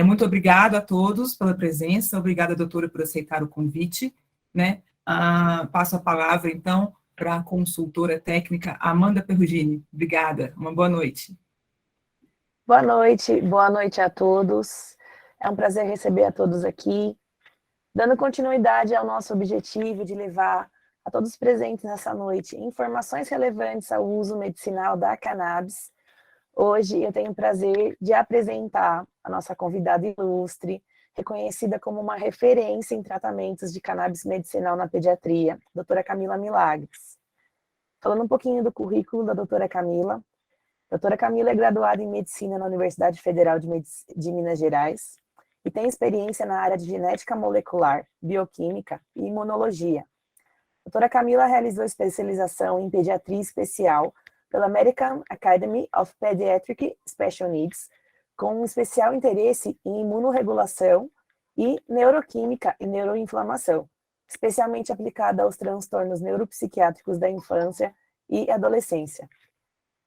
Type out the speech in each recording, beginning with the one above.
Muito obrigado a todos pela presença, obrigada, doutora, por aceitar o convite, né? Passo a palavra, então, para a consultora técnica Amanda Perugini. Obrigada, uma boa noite. Boa noite a todos. É um prazer receber a todos aqui, dando continuidade ao nosso objetivo de levar a todos presentes nessa noite informações relevantes ao uso medicinal da cannabis. Hoje eu tenho o prazer de apresentar a nossa convidada ilustre, reconhecida como uma referência em tratamentos de cannabis medicinal na pediatria, doutora Camila Milagres. Falando um pouquinho do currículo da doutora Camila. A doutora Camila é graduada em Medicina na Universidade Federal de Minas Gerais e tem experiência na área de genética molecular, bioquímica e imunologia. A doutora Camila realizou especialização em pediatria especial pela American Academy of Pediatric Special Needs, com um especial interesse em imunorregulação e neuroquímica e neuroinflamação, especialmente aplicada aos transtornos neuropsiquiátricos da infância e adolescência.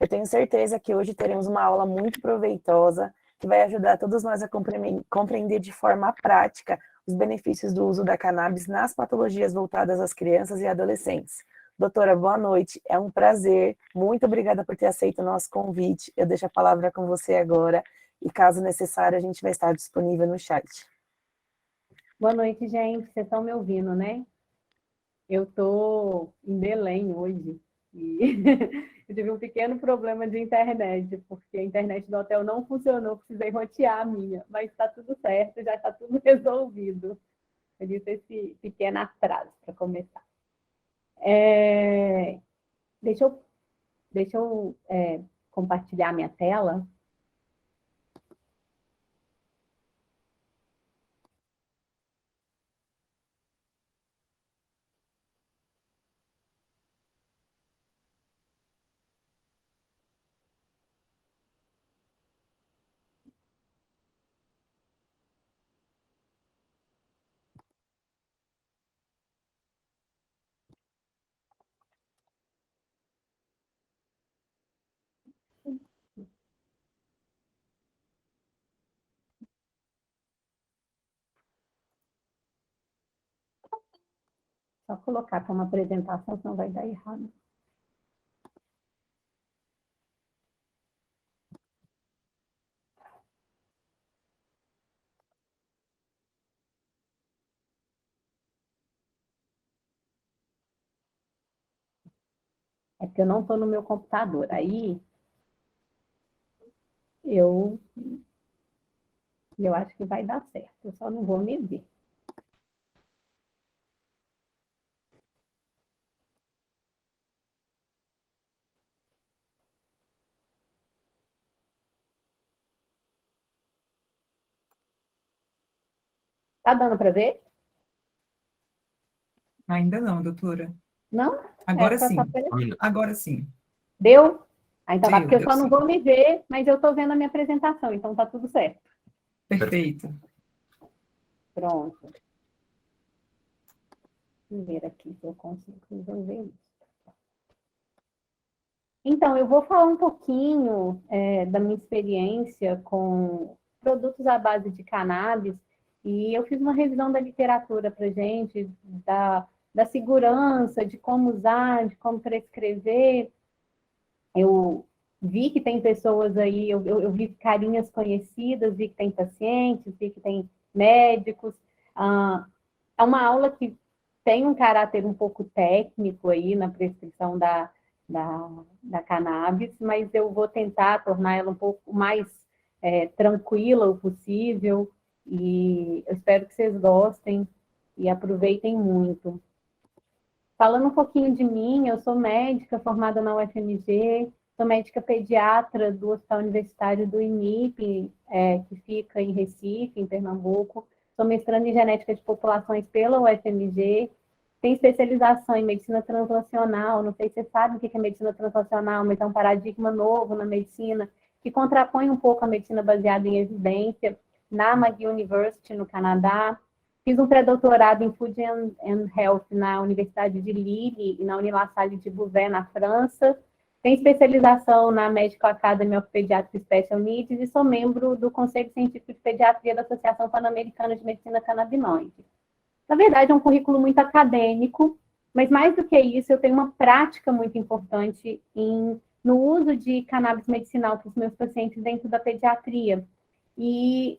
Eu tenho certeza que hoje teremos uma aula muito proveitosa, que vai ajudar todos nós a compreender de forma prática os benefícios do uso da cannabis nas patologias voltadas às crianças e adolescentes. Doutora, boa noite, é um prazer, muito obrigada por ter aceito o nosso convite. Eu deixo a palavra com você agora, e caso necessário, a gente vai estar disponível no chat. Boa noite, gente, vocês estão me ouvindo, né? Eu estou em Belém hoje, e eu tive um pequeno problema de internet, porque a internet do hotel não funcionou, precisei rotear a minha, mas está tudo certo, já está tudo resolvido. Eu disse esse pequeno atraso para começar. Deixa eu compartilhar minha tela. Só colocar para uma apresentação, senão vai dar errado. É porque eu não estou no meu computador. Aí eu acho que vai dar certo. Eu só não vou me ver. Tá dando para ver? Ainda não, doutora. Não? Agora sim. Agora sim. Deu? Então tá, porque eu só não sim. vou me ver, mas eu estou vendo a minha apresentação, então tá tudo certo. Perfeito. Pronto. Vou ver aqui se eu consigo resolver isso. Então, eu vou falar um pouquinho da minha experiência com produtos à base de cannabis, e eu fiz uma revisão da literatura para gente, da segurança, de como usar, de como prescrever. Eu vi que tem pessoas aí, eu vi carinhas conhecidas, vi que tem pacientes, vi que tem médicos. É uma aula que tem um caráter um pouco técnico aí na prescrição da cannabis, mas eu vou tentar tornar ela um pouco mais tranquila o possível, e eu espero que vocês gostem e aproveitem muito. Falando um pouquinho de mim, eu sou médica formada na UFMG, sou médica pediatra do Hospital Universitário do INIP, que fica em Recife, em Pernambuco. Sou mestranda em genética de populações pela UFMG, tenho especialização em medicina translacional. Não sei se vocês sabem o que é medicina translacional, mas é um paradigma novo na medicina, que contrapõe um pouco a medicina baseada em evidência, na McGill University, no Canadá. Fiz um pré-doutorado em Food and Health na Universidade de Lille e na Unilassalle de Beauvais, na França. tenho especialização na Medical Academy of Pediatric Special Needs e sou membro do Conselho Científico de Pediatria da Associação Pan-Americana de Medicina Canabinoide. Na verdade, é um currículo muito acadêmico, mas mais do que isso, eu tenho uma prática muito importante no uso de cannabis medicinal para os meus pacientes dentro da pediatria. E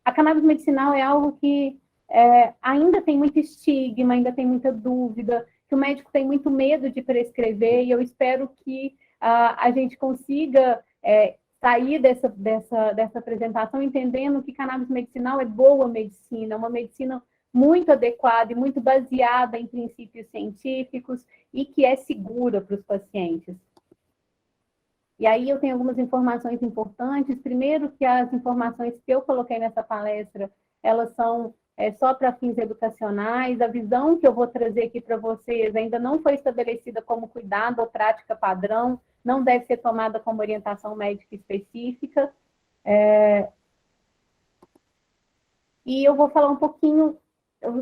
a cannabis medicinal é algo que ainda tem muito estigma, ainda tem muita dúvida, que o médico tem muito medo de prescrever, e eu espero que a gente consiga sair dessa apresentação entendendo que cannabis medicinal é boa medicina, uma medicina muito adequada e muito baseada em princípios científicos e que é segura para os pacientes. E aí eu tenho algumas informações importantes. Primeiro, que as informações que eu coloquei nessa palestra, elas são só para fins educacionais. A visão que eu vou trazer aqui para vocês ainda não foi estabelecida como cuidado ou prática padrão, não deve ser tomada como orientação médica específica. E eu vou falar um pouquinho,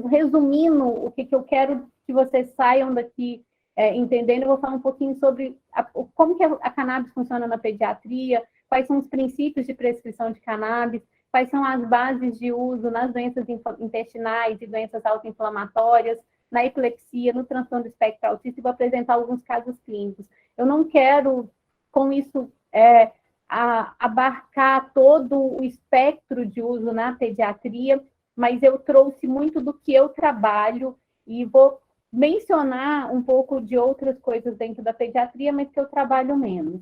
resumindo o que eu quero que vocês saiam daqui entendendo, eu vou falar um pouquinho sobre como que a cannabis funciona na pediatria, quais são os princípios de prescrição de cannabis, quais são as bases de uso nas doenças intestinais e doenças autoinflamatórias, na epilepsia, no transtorno do espectro autista, e vou apresentar alguns casos clínicos. Eu não quero, com isso, abarcar todo o espectro de uso na pediatria, mas eu trouxe muito do que eu trabalho e vou mencionar um pouco de outras coisas dentro da pediatria, mas que eu trabalho menos.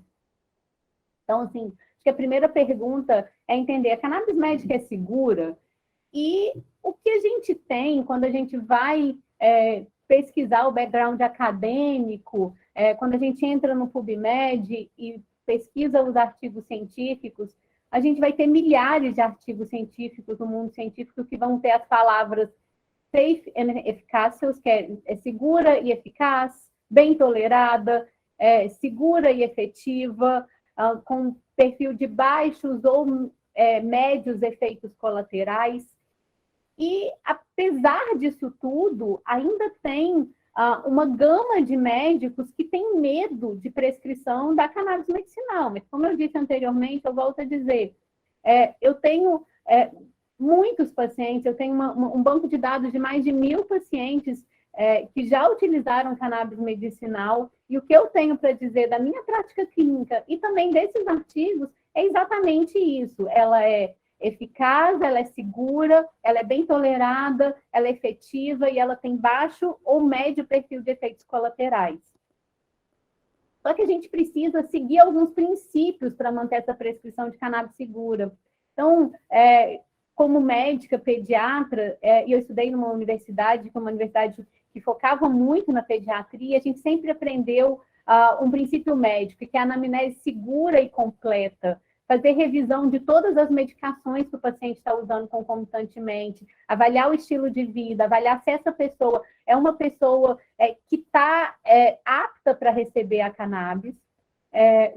Então, assim, acho que a primeira pergunta é entender, a cannabis médica é segura? E o que a gente tem quando a gente vai pesquisar o background acadêmico, quando a gente entra no PubMed e pesquisa os artigos científicos, a gente vai ter milhares de artigos científicos no mundo científico que vão ter as palavras safe and efficacious, que é segura e eficaz, bem tolerada, segura e efetiva, com perfil de baixos ou médios efeitos colaterais. E, apesar disso tudo, ainda tem uma gama de médicos que têm medo de prescrição da cannabis medicinal. Mas, como eu disse anteriormente, eu volto a dizer, eu tenho muitos pacientes, eu tenho um banco de dados de mais de 1.000 pacientes que já utilizaram cannabis medicinal, e o que eu tenho para dizer da minha prática clínica e também desses artigos é exatamente isso. Ela é eficaz, ela é segura, ela é bem tolerada, ela é efetiva e ela tem baixo ou médio perfil de efeitos colaterais. Só que a gente precisa seguir alguns princípios para manter essa prescrição de cannabis segura. Então, como médica, pediatra, e eu estudei numa universidade, que é uma universidade que focava muito na pediatria, a gente sempre aprendeu um princípio médico, que é a anamnese segura e completa, fazer revisão de todas as medicações que o paciente está usando concomitantemente, avaliar o estilo de vida, avaliar se essa pessoa é uma pessoa que está apta para receber a cannabis,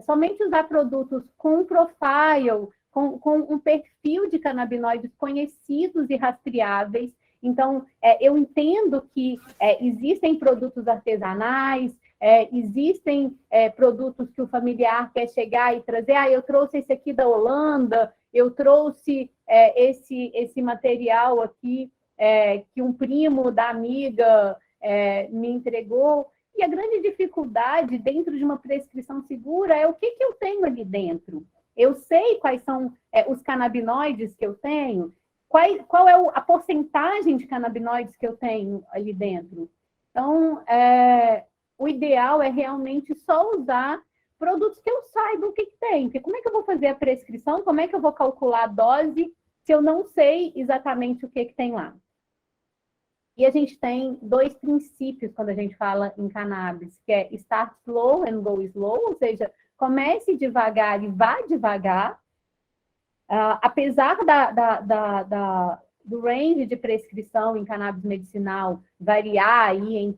somente usar produtos com profile, com um perfil de canabinoides conhecidos e rastreáveis. Então, eu entendo que existem produtos artesanais, existem produtos que o familiar quer chegar e trazer. Eu trouxe esse aqui da Holanda, eu trouxe esse material aqui que um primo da amiga me entregou. E a grande dificuldade dentro de uma prescrição segura é o que eu tenho ali dentro. Eu sei quais são os canabinoides que eu tenho, qual é a porcentagem de canabinoides que eu tenho ali dentro. Então, o ideal é realmente só usar produtos que eu saiba o que tem. Porque como é que eu vou fazer a prescrição? Como é que eu vou calcular a dose se eu não sei exatamente o que tem lá? E a gente tem 2 princípios quando a gente fala em cannabis, que é start slow and go slow, ou seja, comece devagar e vá devagar. Apesar do range de prescrição em cannabis medicinal variar aí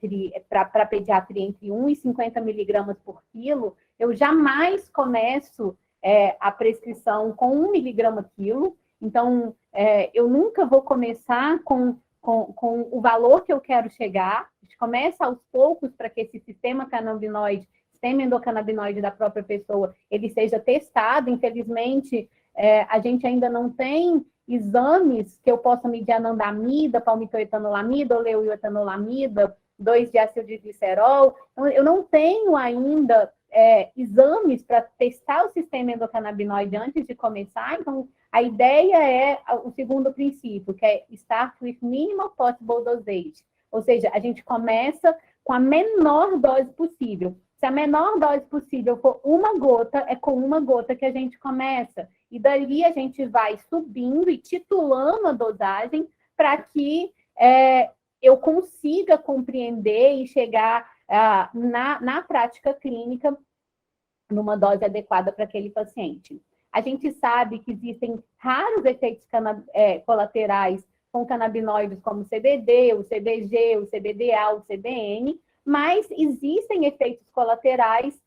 para pediatria entre 1 e 50 miligramas por quilo, eu jamais começo a prescrição com 1 miligrama quilo. Então, eu nunca vou começar com o valor que eu quero chegar. A gente começa aos poucos para que esse sistema canabinoide sistema endocannabinoide da própria pessoa, ele seja testado. Infelizmente, a gente ainda não tem exames que eu possa medir anandamida, palmitoetanolamida, oleoetanolamida, 2-diacildiglicerol. Então, eu não tenho ainda exames para testar o sistema endocannabinoide antes de começar. Então, a ideia é o segundo princípio, que é start with minimal possible dosage. Ou seja, a gente começa com a menor dose possível. Se a menor dose possível for uma gota, é com uma gota que a gente começa. E dali a gente vai subindo e titulando a dosagem para que eu consiga compreender e chegar na prática clínica numa dose adequada para aquele paciente. A gente sabe que existem raros efeitos colaterais com canabinoides como o CBD, o CBG, o CBDA, o CBN, mas existem efeitos colaterais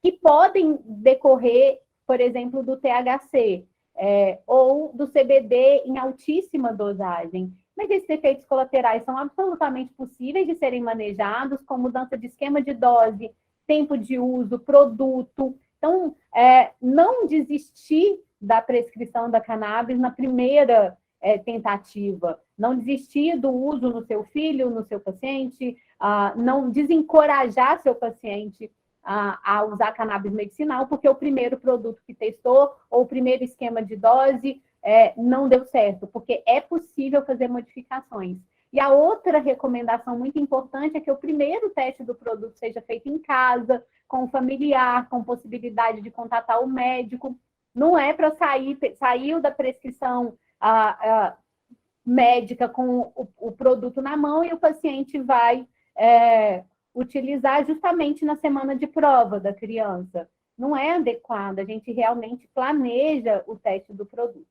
que podem decorrer, por exemplo, do THC ou do CBD em altíssima dosagem. Mas esses efeitos colaterais são absolutamente possíveis de serem manejados, com mudança de esquema de dose, tempo de uso, produto. Então, não desistir da prescrição da cannabis na primeira tentativa, não desistir do uso no seu filho, no seu paciente, não desencorajar seu paciente a usar cannabis medicinal, porque o primeiro produto que testou, ou o primeiro esquema de dose, não deu certo, porque é possível fazer modificações. E a outra recomendação muito importante é que o primeiro teste do produto seja feito em casa, com o familiar, com possibilidade de contatar o médico. Não é para saiu da prescrição médica com o produto na mão e o paciente vai utilizar justamente na semana de prova da criança. Não é adequado, a gente realmente planeja o teste do produto.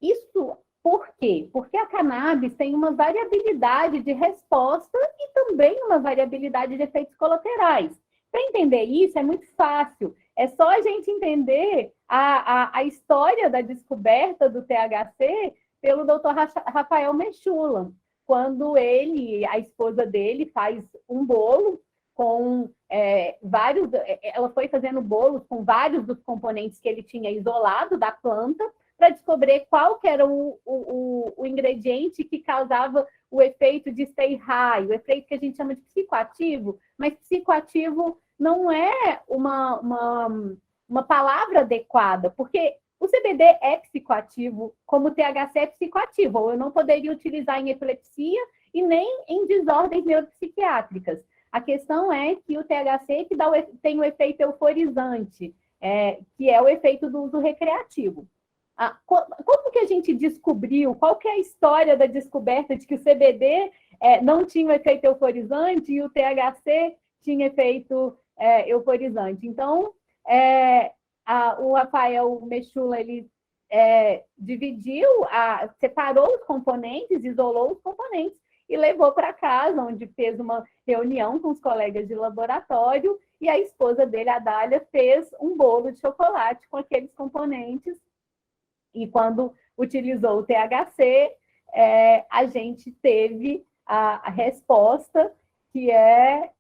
Isso por quê? Porque a cannabis tem uma variabilidade de resposta e também uma variabilidade de efeitos colaterais. Para entender isso é muito fácil. É só a gente entender a história da descoberta do THC pelo Dr. Rafael Mechoulam, quando ele, a esposa dele, faz um bolo com vários... Ela foi fazendo bolos com vários dos componentes que ele tinha isolado da planta para descobrir qual que era o ingrediente que causava o efeito de stay high, o efeito que a gente chama de psicoativo, mas psicoativo não é uma palavra adequada, porque o CBD é psicoativo, como o THC é psicoativo, ou eu não poderia utilizar em epilepsia e nem em desordens neuropsiquiátricas. A questão é que o THC que tem o efeito euforizante, que é o efeito do uso recreativo. Como que a gente descobriu? Qual que é a história da descoberta de que o CBD não tinha efeito euforizante e o THC tinha efeito euforizante? Então, o Rafael Mechoulam, ele separou os componentes, isolou os componentes e levou para casa, onde fez uma reunião com os colegas de laboratório e a esposa dele, a Dália, fez um bolo de chocolate com aqueles componentes. E quando utilizou o THC, a gente teve a resposta, que é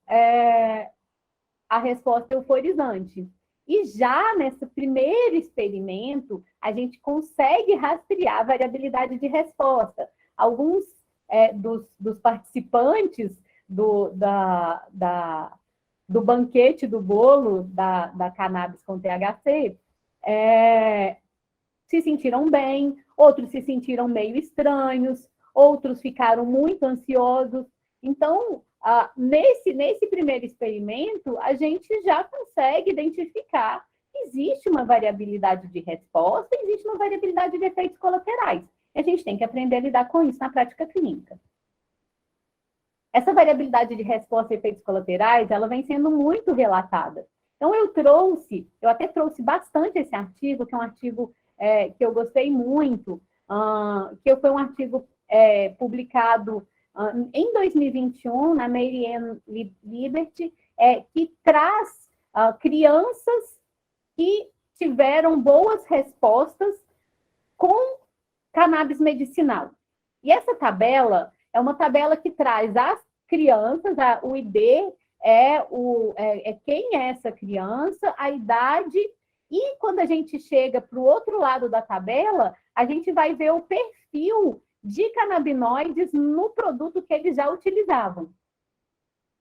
a resposta euforizante. E já nesse primeiro experimento, a gente consegue rastrear a variabilidade de resposta. Alguns dos participantes do banquete do bolo da cannabis com THC se sentiram bem, outros se sentiram meio estranhos, outros ficaram muito ansiosos. Então, nesse primeiro experimento, a gente já consegue identificar que existe uma variabilidade de resposta, existe uma variabilidade de efeitos colaterais. E a gente tem que aprender a lidar com isso na prática clínica. Essa variabilidade de resposta e efeitos colaterais, ela vem sendo muito relatada. Então, eu até trouxe bastante esse artigo, que é um artigo que eu gostei muito, que foi um artigo publicado em 2021, na Mary Ann Liberty, que traz crianças que tiveram boas respostas com cannabis medicinal. E essa tabela é uma tabela que traz as crianças, o ID é quem é essa criança, a idade, e quando a gente chega para o outro lado da tabela, a gente vai ver o perfil de canabinoides no produto que eles já utilizavam.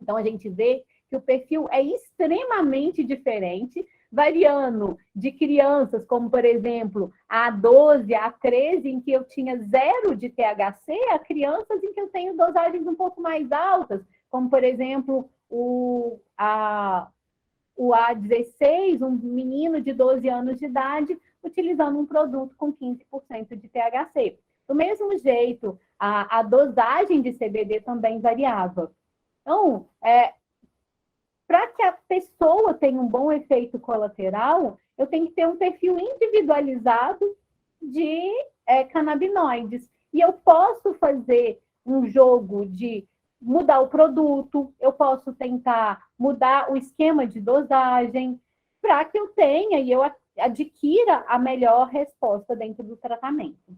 Então, a gente vê que o perfil é extremamente diferente, variando de crianças, como, por exemplo, a 12, a 13, em que eu tinha 0 de THC, a crianças em que eu tenho dosagens um pouco mais altas, como, por exemplo, o A16, um menino de 12 anos de idade, utilizando um produto com 15% de THC. Do mesmo jeito, a dosagem de CBD também variava. Então, para que a pessoa tenha um bom efeito colateral, eu tenho que ter um perfil individualizado de canabinoides. E eu posso fazer um jogo de mudar o produto, eu posso tentar mudar o esquema de dosagem, para que eu tenha e eu adquira a melhor resposta dentro do tratamento.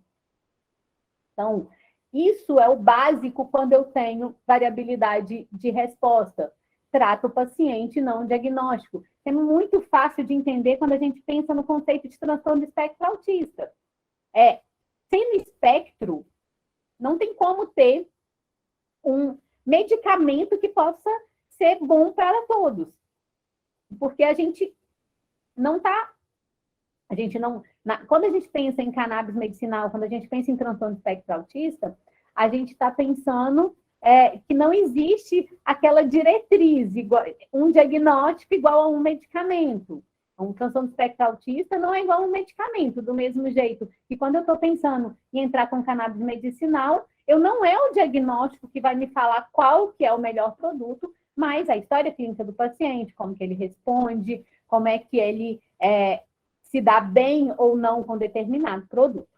Então, isso é o básico quando eu tenho variabilidade de resposta. Trato o paciente, não o diagnóstico. É muito fácil de entender quando a gente pensa no conceito de transtorno do espectro autista. Sendo espectro, não tem como ter um medicamento que possa ser bom para todos. Porque a gente não está... Quando a gente pensa em cannabis medicinal, quando a gente pensa em transtorno do espectro autista, a gente está pensando que não existe aquela diretriz, um diagnóstico igual a um medicamento. Um transtorno do espectro autista não é igual a um medicamento, do mesmo jeito que quando eu estou pensando em entrar com cannabis medicinal, não é o diagnóstico que vai me falar qual que é o melhor produto, mas a história clínica do paciente, como que ele responde, como é que ele se dá bem ou não com determinado produto.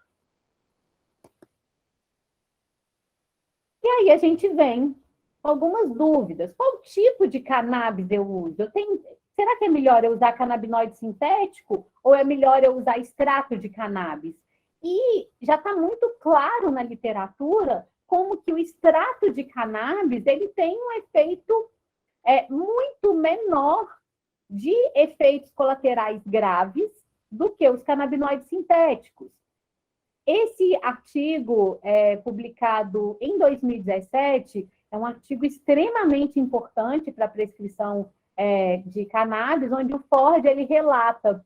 E aí a gente vem com algumas dúvidas. Qual tipo de cannabis eu uso? Será que é melhor eu usar canabinoide sintético ou é melhor eu usar extrato de cannabis? E já está muito claro na literatura como que o extrato de cannabis ele tem um efeito muito menor de efeitos colaterais graves do que os canabinoides sintéticos. Esse artigo, publicado em 2017, é um artigo extremamente importante para a prescrição de cannabis, onde o Ford ele relata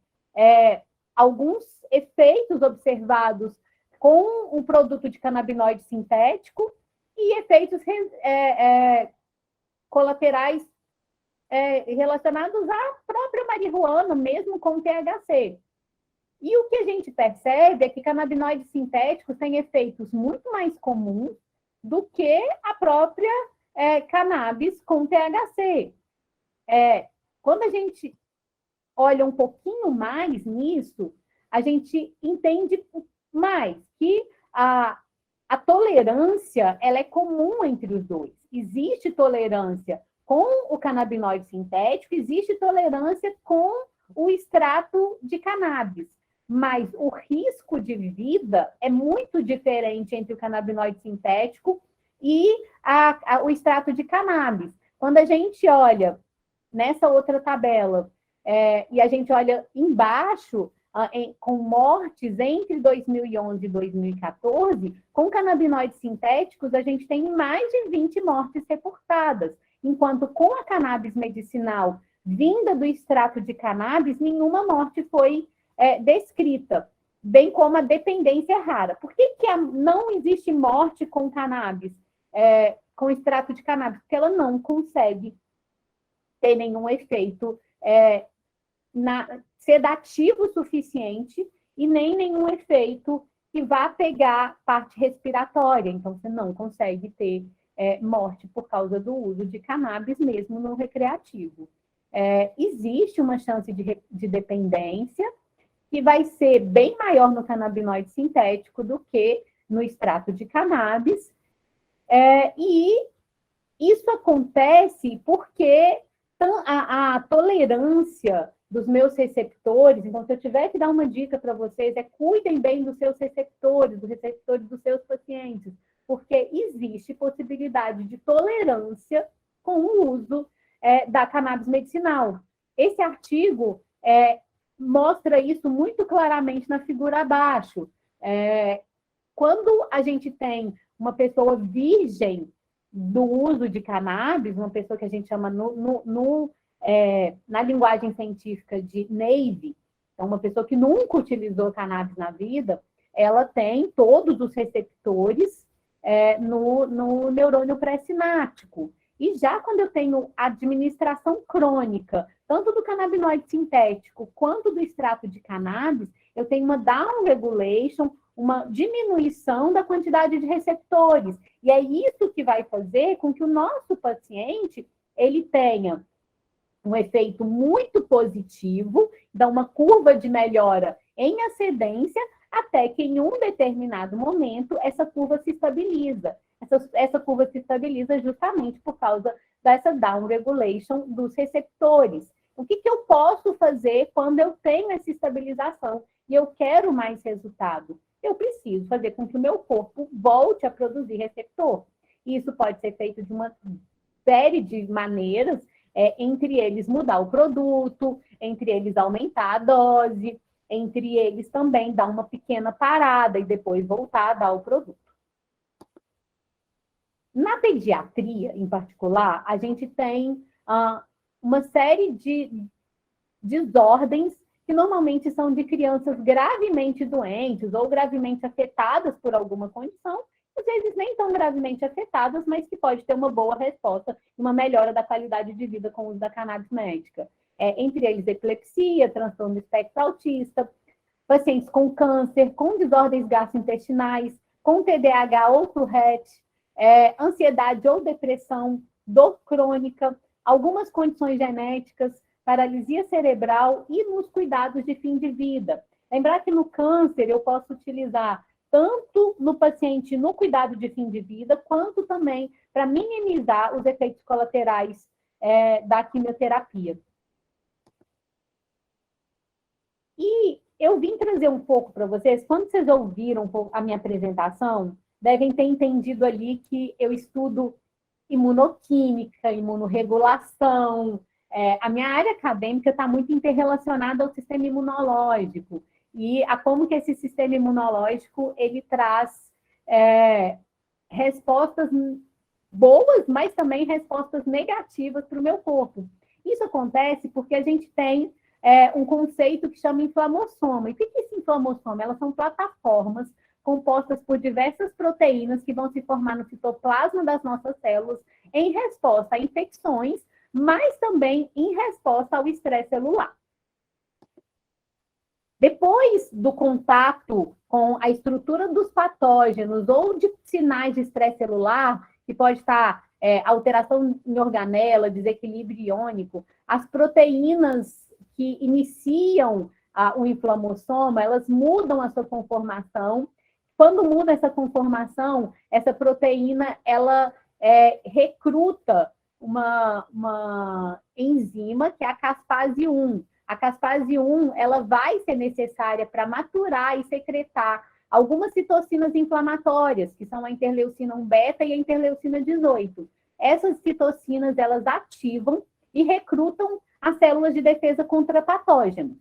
alguns efeitos observados com um produto de canabinoide sintético e efeitos colaterais relacionados à própria marihuana, mesmo com THC. E o que a gente percebe é que canabinoides sintéticos têm efeitos muito mais comuns do que a própria cannabis com THC. Quando a gente olha um pouquinho mais nisso, a gente entende mais que a tolerância ela é comum entre os dois. Existe tolerância com o canabinoide sintético, existe tolerância com o extrato de cannabis. Mas o risco de vida é muito diferente entre o canabinoide sintético e o extrato de cannabis. Quando a gente olha nessa outra tabela, e a gente olha embaixo, com mortes entre 2011 e 2014, com canabinoides sintéticos, a gente tem mais de 20 mortes reportadas, enquanto com a cannabis medicinal vinda do extrato de cannabis, nenhuma morte foi descrita, bem como a dependência rara. Por que não existe morte com cannabis, com extrato de cannabis? Porque ela não consegue ter nenhum efeito sedativo suficiente e nem nenhum efeito que vá pegar parte respiratória. Então, você não consegue ter morte por causa do uso de cannabis, mesmo no recreativo. Existe uma chance de dependência que vai ser bem maior no canabinoide sintético do que no extrato de cannabis. E isso acontece porque a tolerância dos meus receptores, então, se eu tiver que dar uma dica para vocês, cuidem bem dos seus receptores, dos receptores dos seus pacientes, porque existe possibilidade de tolerância com o uso da cannabis medicinal. Esse artigo mostra isso muito claramente na figura abaixo. Quando a gente tem uma pessoa virgem do uso de cannabis, uma pessoa que a gente chama na linguagem científica de naive, então uma pessoa que nunca utilizou cannabis na vida, ela tem todos os receptores no neurônio pré-sináptico. E já quando eu tenho administração crônica, tanto do canabinoide sintético quanto do extrato de cannabis, eu tenho uma down regulation, uma diminuição da quantidade de receptores. E é isso que vai fazer com que o nosso paciente ele tenha um efeito muito positivo, dá uma curva de melhora em ascendência, até que em um determinado momento essa curva se estabiliza. Essa curva se estabiliza justamente por causa dessa down regulation dos receptores. O que eu posso fazer quando eu tenho essa estabilização e eu quero mais resultado? Eu preciso fazer com que o meu corpo volte a produzir receptor. Isso pode ser feito de uma série de maneiras, entre eles mudar o produto, entre eles aumentar a dose, entre eles também dar uma pequena parada e depois voltar a dar o produto. Na pediatria, em particular, a gente tem uma série de desordens que normalmente são de crianças gravemente doentes ou gravemente afetadas por alguma condição, às vezes nem tão gravemente afetadas, mas que pode ter uma boa resposta e uma melhora da qualidade de vida com o uso da cannabis médica. Entre eles, epilepsia, transtorno do espectro autista, pacientes com câncer, com desordens gastrointestinais, com TDAH ou Tourette, ansiedade ou depressão, dor crônica, algumas condições genéticas, paralisia cerebral e nos cuidados de fim de vida. Lembrar que no câncer eu posso utilizar tanto no paciente no cuidado de fim de vida, quanto também para minimizar os efeitos colaterais da quimioterapia. E eu vim trazer um pouco para vocês, quando vocês ouviram a minha apresentação, devem ter entendido ali que eu estudo imunoquímica, imunorregulação. A minha área acadêmica está muito interrelacionada ao sistema imunológico e a como que esse sistema imunológico ele traz respostas boas, mas também respostas negativas para o meu corpo. Isso acontece porque a gente tem um conceito que chama inflamossoma. E o que é esse inflamossoma? Elas são plataformas compostas por diversas proteínas que vão se formar no citoplasma das nossas células em resposta a infecções, mas também em resposta ao estresse celular. Depois do contato com a estrutura dos patógenos ou de sinais de estresse celular, que pode estar alteração em organela, desequilíbrio iônico, as proteínas que iniciam o inflamossoma, elas mudam a sua conformação. Quando muda essa conformação, essa proteína, ela recruta uma enzima, que é a caspase 1. A caspase 1, ela vai ser necessária para maturar e secretar algumas citocinas inflamatórias, que são a interleucina 1-beta e a interleucina 18. Essas citocinas, elas ativam e recrutam as células de defesa contra patógenos.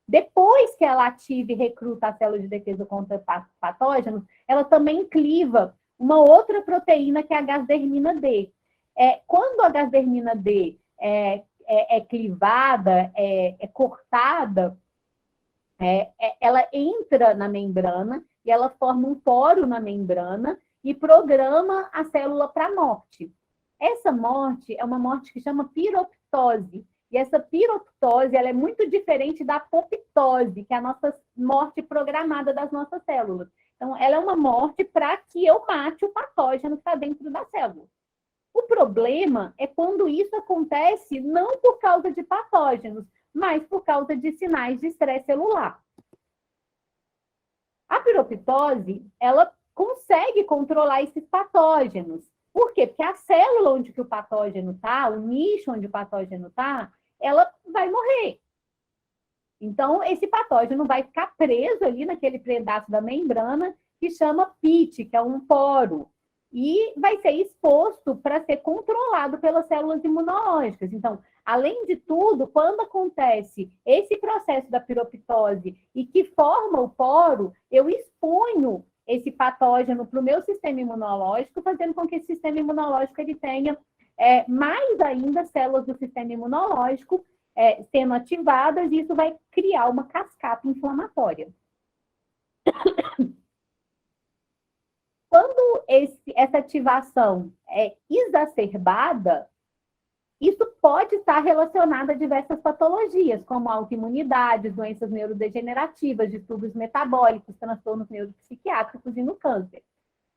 Depois que ela ativa e recruta as células de defesa contra patógenos, ela também cliva uma outra proteína, que é a gasdermina D. Quando a gasdermina D é clivada, cortada, ela entra na membrana e ela forma um poro na membrana e programa a célula para a morte. Essa morte é uma morte que chama piroptose. E essa piroptose, ela é muito diferente da apoptose, que é a nossa morte programada das nossas células. Então, ela é uma morte para que eu mate o patógeno que está dentro da célula. O problema é quando isso acontece não por causa de patógenos, mas por causa de sinais de estresse celular. A piroptose, ela consegue controlar esses patógenos. Por quê? Porque a célula onde que o patógeno está, o nicho onde o patógeno está, ela vai morrer. Então, esse patógeno vai ficar preso ali naquele pedaço da membrana que chama PIT, que é um poro. e vai ser exposto para ser controlado pelas células imunológicas. Então, além de tudo, quando acontece esse processo da piroptose e que forma o poro, eu exponho esse patógeno para o meu sistema imunológico, fazendo com que esse sistema imunológico ele tenha mais ainda células do sistema imunológico sendo ativadas, e isso vai criar uma cascata inflamatória. Quando essa ativação é exacerbada, isso pode estar relacionado a diversas patologias, como autoimunidade, doenças neurodegenerativas, distúrbios metabólicos, transtornos neuropsiquiátricos e no câncer.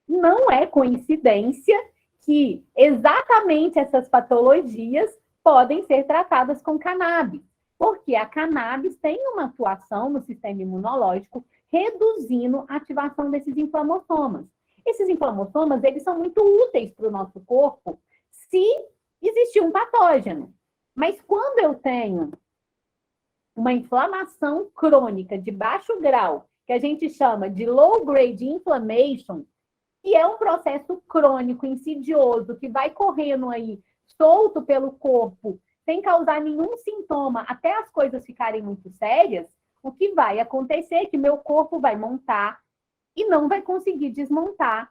Não é coincidência que exatamente essas patologias podem ser tratadas com cannabis, porque a cannabis tem uma atuação no sistema imunológico, reduzindo a ativação desses inflamossomas. Esses inflamossomas, eles são muito úteis para o nosso corpo se existir um patógeno. Mas quando eu tenho uma inflamação crônica de baixo grau, que a gente chama de low grade inflammation, que é um processo crônico, insidioso, que vai correndo aí, solto pelo corpo, sem causar nenhum sintoma, até as coisas ficarem muito sérias, o que vai acontecer é que meu corpo vai montar e não vai conseguir desmontar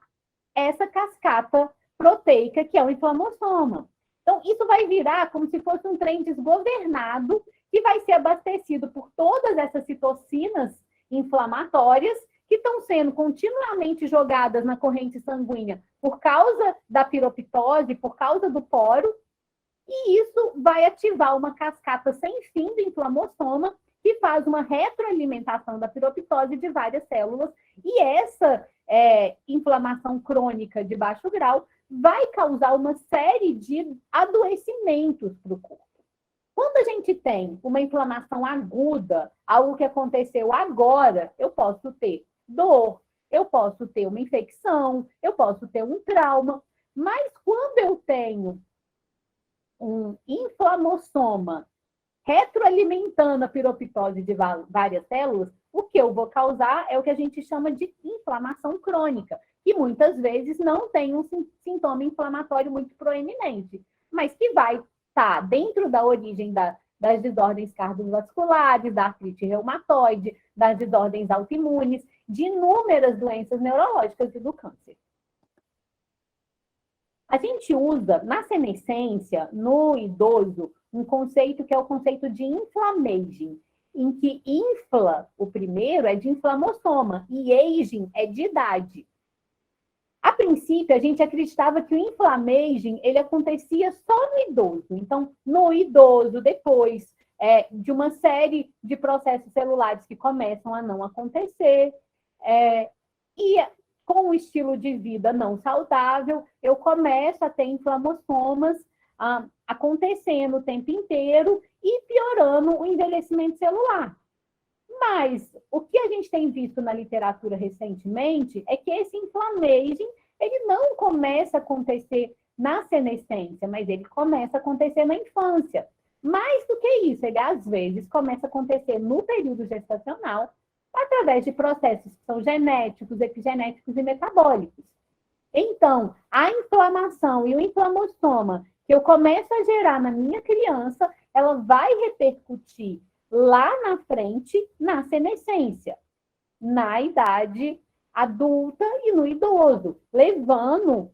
essa cascata proteica, que é o inflamossoma. Então, isso vai virar como se fosse um trem desgovernado, que vai ser abastecido por todas essas citocinas inflamatórias, que estão sendo continuamente jogadas na corrente sanguínea por causa da piroptose, por causa do poro, e isso vai ativar uma cascata sem fim do inflamossoma, que faz uma retroalimentação da piroptose de várias células, e essa inflamação crônica de baixo grau vai causar uma série de adoecimentos para o corpo. Quando a gente tem uma inflamação aguda, algo que aconteceu agora, eu posso ter dor, eu posso ter uma infecção, eu posso ter um trauma, mas quando eu tenho um inflamossoma retroalimentando a piroptose de várias células, o que eu vou causar é o que a gente chama de inflamação crônica, que muitas vezes não tem um sintoma inflamatório muito proeminente, mas que vai estar dentro da origem das desordens cardiovasculares, da artrite reumatoide, das desordens autoimunes, de inúmeras doenças neurológicas e do câncer. A gente usa, na senescência, no idoso, um conceito que é o conceito de inflammaging, em que infla, o primeiro, é de inflamossoma, e aging é de idade. A princípio, a gente acreditava que o inflammaging, ele acontecia só no idoso. Então, no idoso, depois de uma série de processos celulares que começam a não acontecer, e com o estilo de vida não saudável, eu começo a ter inflamossomas acontecendo o tempo inteiro e piorando o envelhecimento celular. Mas o que a gente tem visto na literatura recentemente é que esse inflammaging, ele não começa a acontecer na senescência, mas ele começa a acontecer na infância. Mais do que isso, ele às vezes começa a acontecer no período gestacional, através de processos que são genéticos, epigenéticos e metabólicos. Então, a inflamação e o inflamossoma que eu começo a gerar na minha criança, ela vai repercutir lá na frente, na senescência, na idade adulta e no idoso, levando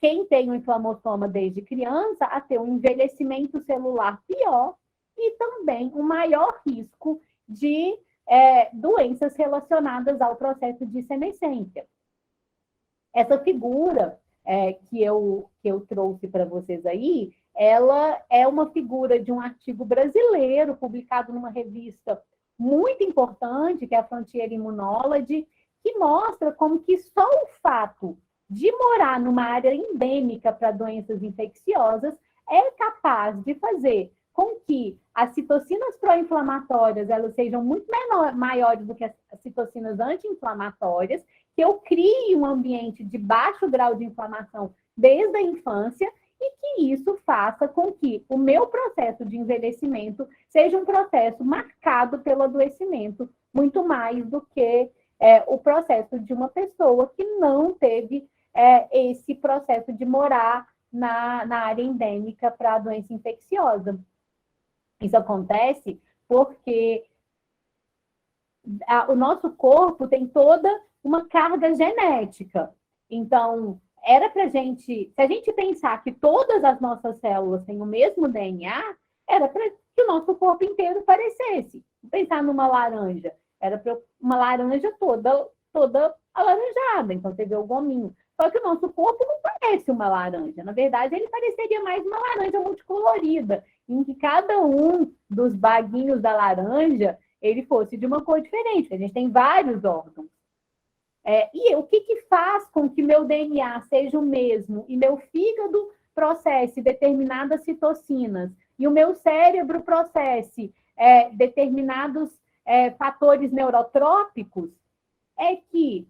quem tem um inflamossoma desde criança a ter um envelhecimento celular pior e também um maior risco de doenças relacionadas ao processo de senescência. Essa figura que eu trouxe para vocês aí, ela é uma figura de um artigo brasileiro publicado numa revista muito importante, que é a Frontier Immunology, que mostra como que só o fato de morar numa área endêmica para doenças infecciosas é capaz de fazer com que as citocinas pró-inflamatórias elas sejam muito maiores do que as citocinas anti-inflamatórias, que eu crie um ambiente de baixo grau de inflamação desde a infância e que isso faça com que o meu processo de envelhecimento seja um processo marcado pelo adoecimento, muito mais do que o processo de uma pessoa que não teve esse processo de morar na área endêmica para a doença infecciosa. Isso acontece porque o nosso corpo tem toda uma carga genética. Então, era para se a gente pensar que todas as nossas células têm o mesmo DNA, era para que o nosso corpo inteiro parecesse. Pensar numa laranja, era para uma laranja toda alaranjada, então você vê o gominho. Só que o nosso corpo não parece uma laranja. Na verdade, ele pareceria mais uma laranja multicolorida, em que cada um dos baguinhos da laranja ele fosse de uma cor diferente. A gente tem vários órgãos. E o que faz com que meu DNA seja o mesmo e meu fígado processe determinadas citocinas e o meu cérebro processe determinados fatores neurotrópicos é que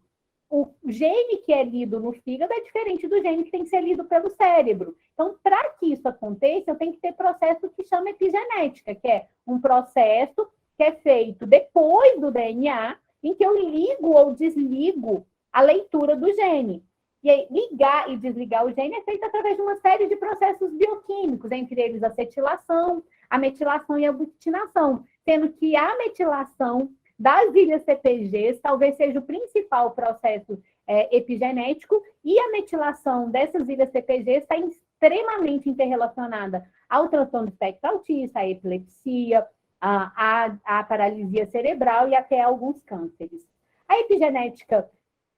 o gene que é lido no fígado é diferente do gene que tem que ser lido pelo cérebro. Então, para que isso aconteça, eu tenho que ter processo que chama epigenética, que é um processo que é feito depois do DNA, em que eu ligo ou desligo a leitura do gene. E aí, ligar e desligar o gene é feito através de uma série de processos bioquímicos, entre eles a acetilação, a metilação e a butinação, sendo que a metilação das ilhas CPGs talvez seja o principal processo epigenético, e a metilação dessas ilhas CPGs está extremamente interrelacionada ao transtorno do espectro autista, à epilepsia, à paralisia cerebral e até alguns cânceres. A epigenética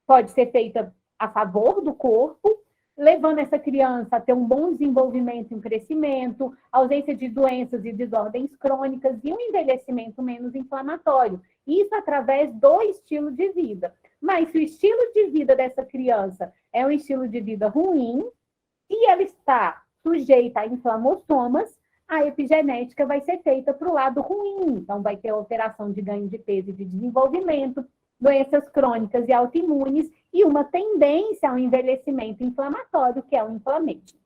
pode ser feita a favor do corpo, levando essa criança a ter um bom desenvolvimento e um crescimento, ausência de doenças e desordens crônicas e um envelhecimento menos inflamatório. Isso através do estilo de vida. Mas se o estilo de vida dessa criança é um estilo de vida ruim e ela está sujeita a inflamossomas, a epigenética vai ser feita para o lado ruim. Então, vai ter alteração de ganho de peso e de desenvolvimento, doenças crônicas e autoimunes e uma tendência ao envelhecimento inflamatório, que é o inflamation.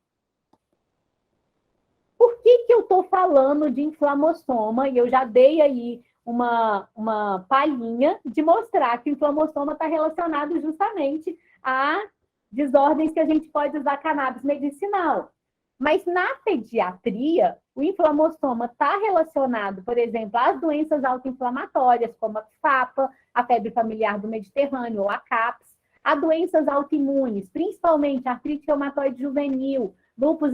Por que eu estou falando de inflamossoma? E eu já dei aí uma palhinha de mostrar que o inflamossoma está relacionado justamente a desordens que a gente pode usar cannabis medicinal. Mas na pediatria, o inflamossoma está relacionado, por exemplo, às doenças autoinflamatórias, como a FAPA, a febre familiar do Mediterrâneo, ou a CAPS, a doenças autoimunes, principalmente a artrite reumatoide juvenil, lúpus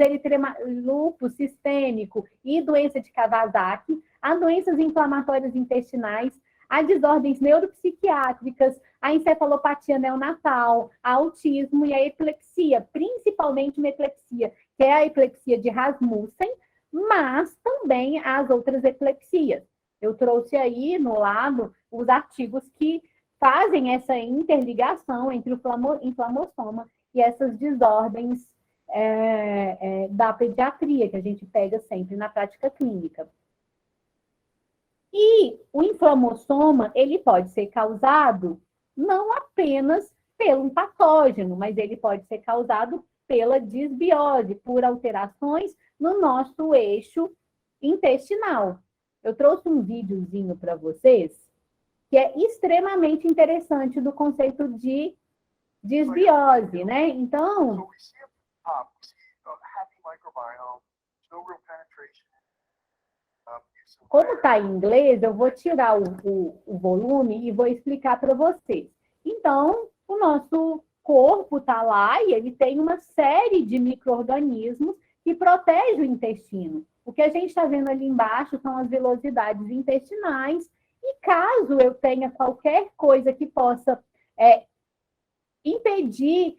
sistêmico e doença de Kawasaki, a doenças inflamatórias intestinais, a desordens neuropsiquiátricas, a encefalopatia neonatal, a autismo e a epilepsia, principalmente uma epilepsia, que é a epilepsia de Rasmussen, mas também as outras epilepsias. Eu trouxe aí no lado os artigos que fazem essa interligação entre o inflamossoma e essas desordens da pediatria, que a gente pega sempre na prática clínica. E o inflamossoma, ele pode ser causado não apenas pelo patógeno, mas ele pode ser causado pela disbiose, por alterações no nosso eixo intestinal. Eu trouxe um videozinho para vocês, que é extremamente interessante do conceito de disbiose, né? Então, como está em inglês, eu vou tirar o volume e vou explicar para vocês. Então, o nosso corpo está lá e ele tem uma série de micro-organismos que protegem o intestino. O que a gente está vendo ali embaixo são as velocidades intestinais, e caso eu tenha qualquer coisa que possa impedir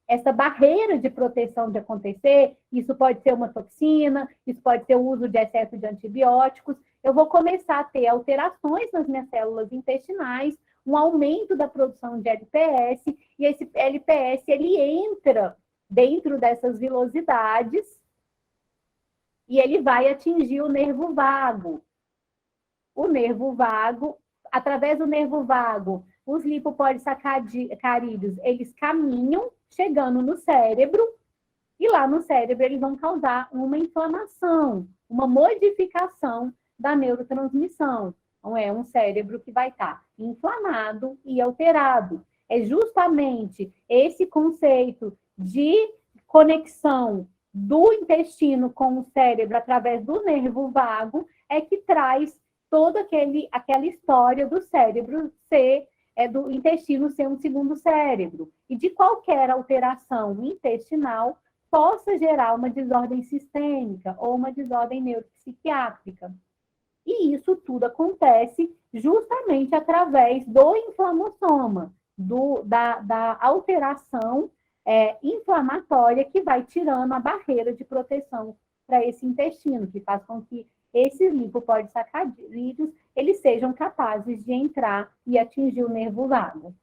essa barreira de proteção de acontecer, isso pode ser uma toxina, isso pode ser o uso de excesso de antibióticos, eu vou começar a ter alterações nas minhas células intestinais, um aumento da produção de LPS, e esse LPS ele entra dentro dessas vilosidades e ele vai atingir o nervo vago. O nervo vago, através do nervo vago, os lipopolissacarídeos, eles caminham, chegando no cérebro, e lá no cérebro eles vão causar uma inflamação, uma modificação da neurotransmissão. Então, é um cérebro que vai estar inflamado e alterado. é justamente esse conceito de conexão do intestino com o cérebro através do nervo vago é que traz toda aquela história do cérebro do intestino ser um segundo cérebro, e de qualquer alteração intestinal possa gerar uma desordem sistêmica ou uma desordem neuropsiquiátrica. E isso tudo acontece justamente através do inflamassoma, da alteração inflamatória que vai tirando a barreira de proteção para esse intestino, que faz com que esses lipopolissacarídeos eles sejam capazes de entrar e atingir o nervo vago.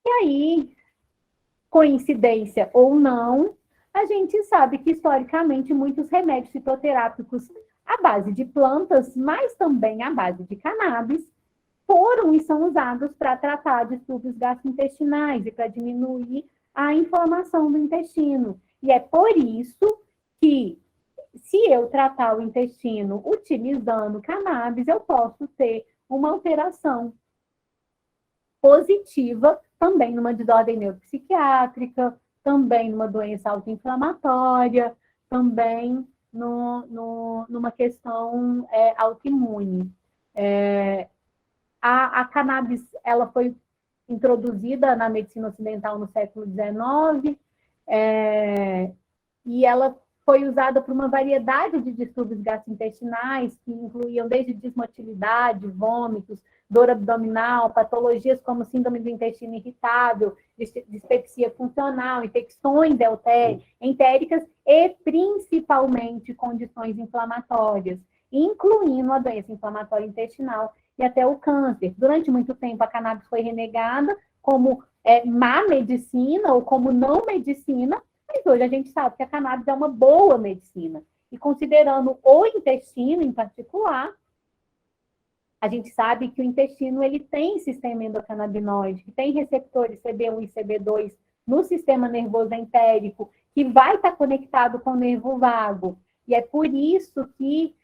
E aí, coincidência ou não, a gente sabe que, historicamente, muitos remédios fitoterápicos à base de plantas, mas também à base de cannabis, foram e são usados para tratar distúrbios gastrointestinais e para diminuir a inflamação do intestino. E é por isso que, se eu tratar o intestino utilizando cannabis, eu posso ter uma alteração positiva também numa desordem neuropsiquiátrica, também numa doença autoinflamatória, também numa questão autoimune. A cannabis ela foi introduzida na medicina ocidental no século XIX, e ela foi usada por uma variedade de distúrbios gastrointestinais, que incluíam desde dismotilidade, vômitos, dor abdominal, patologias como síndrome do intestino irritável, dispepsia funcional, infecções entéricas e, principalmente, condições inflamatórias, incluindo a doença inflamatória intestinal e até o câncer. Durante muito tempo, a cannabis foi renegada como má medicina ou como não medicina, mas hoje a gente sabe que a cannabis é uma boa medicina. E considerando o intestino em particular, a gente sabe que o intestino ele tem sistema endocannabinoide, que tem receptores CB1 e CB2 no sistema nervoso entérico, que vai estar conectado com o nervo vago. E é por isso que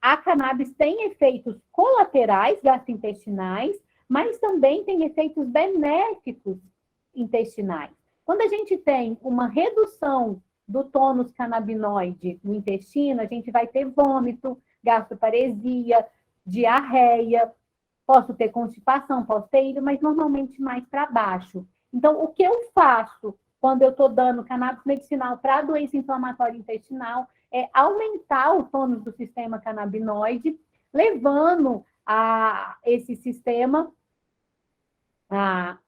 a cannabis tem efeitos colaterais gastrointestinais, mas também tem efeitos benéficos intestinais. Quando a gente tem uma redução do tônus canabinoide no intestino, a gente vai ter vômito, gastroparesia, diarreia, posso ter constipação, posso ter ido, mas normalmente mais para baixo. Então, o que eu faço quando eu estou dando cannabis medicinal para doença inflamatória intestinal é aumentar o tônus do sistema canabinoide, levando a esse sistema a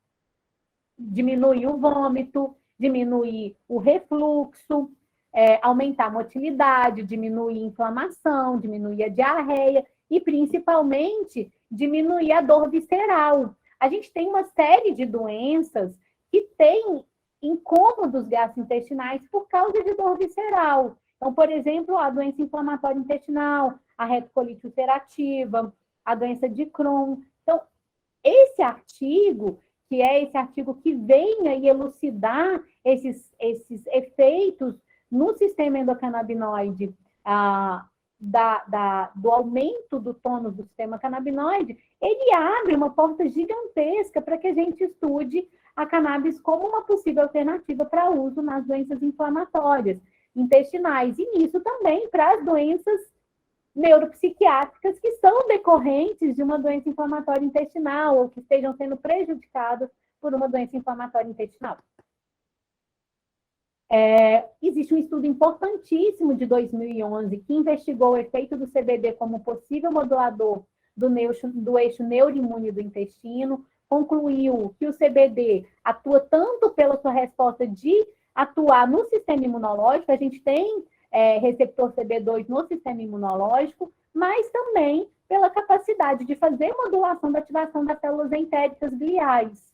diminuir o vômito, diminuir o refluxo, aumentar a motilidade, diminuir a inflamação, diminuir a diarreia e, principalmente, diminuir a dor visceral. A gente tem uma série de doenças que têm incômodos gastrointestinais por causa de dor visceral. Então, por exemplo, a doença inflamatória intestinal, a retocolite ulcerativa, a doença de Crohn. Então, esse artigo, que é esse artigo que vem a elucidar esses efeitos no sistema endocannabinoide, do aumento do tônus do sistema canabinoide, ele abre uma porta gigantesca para que a gente estude a cannabis como uma possível alternativa para uso nas doenças inflamatórias intestinais, e nisso também para as doenças neuropsiquiátricas que são decorrentes de uma doença inflamatória intestinal ou que estejam sendo prejudicadas por uma doença inflamatória intestinal. Existe um estudo importantíssimo de 2011 que investigou o efeito do CBD como possível modulador do eixo neuroimune do intestino, concluiu que o CBD atua tanto pela sua resposta de atuar no sistema imunológico, a gente tem receptor CB2 no sistema imunológico, mas também pela capacidade de fazer modulação da ativação das células entéricas gliais.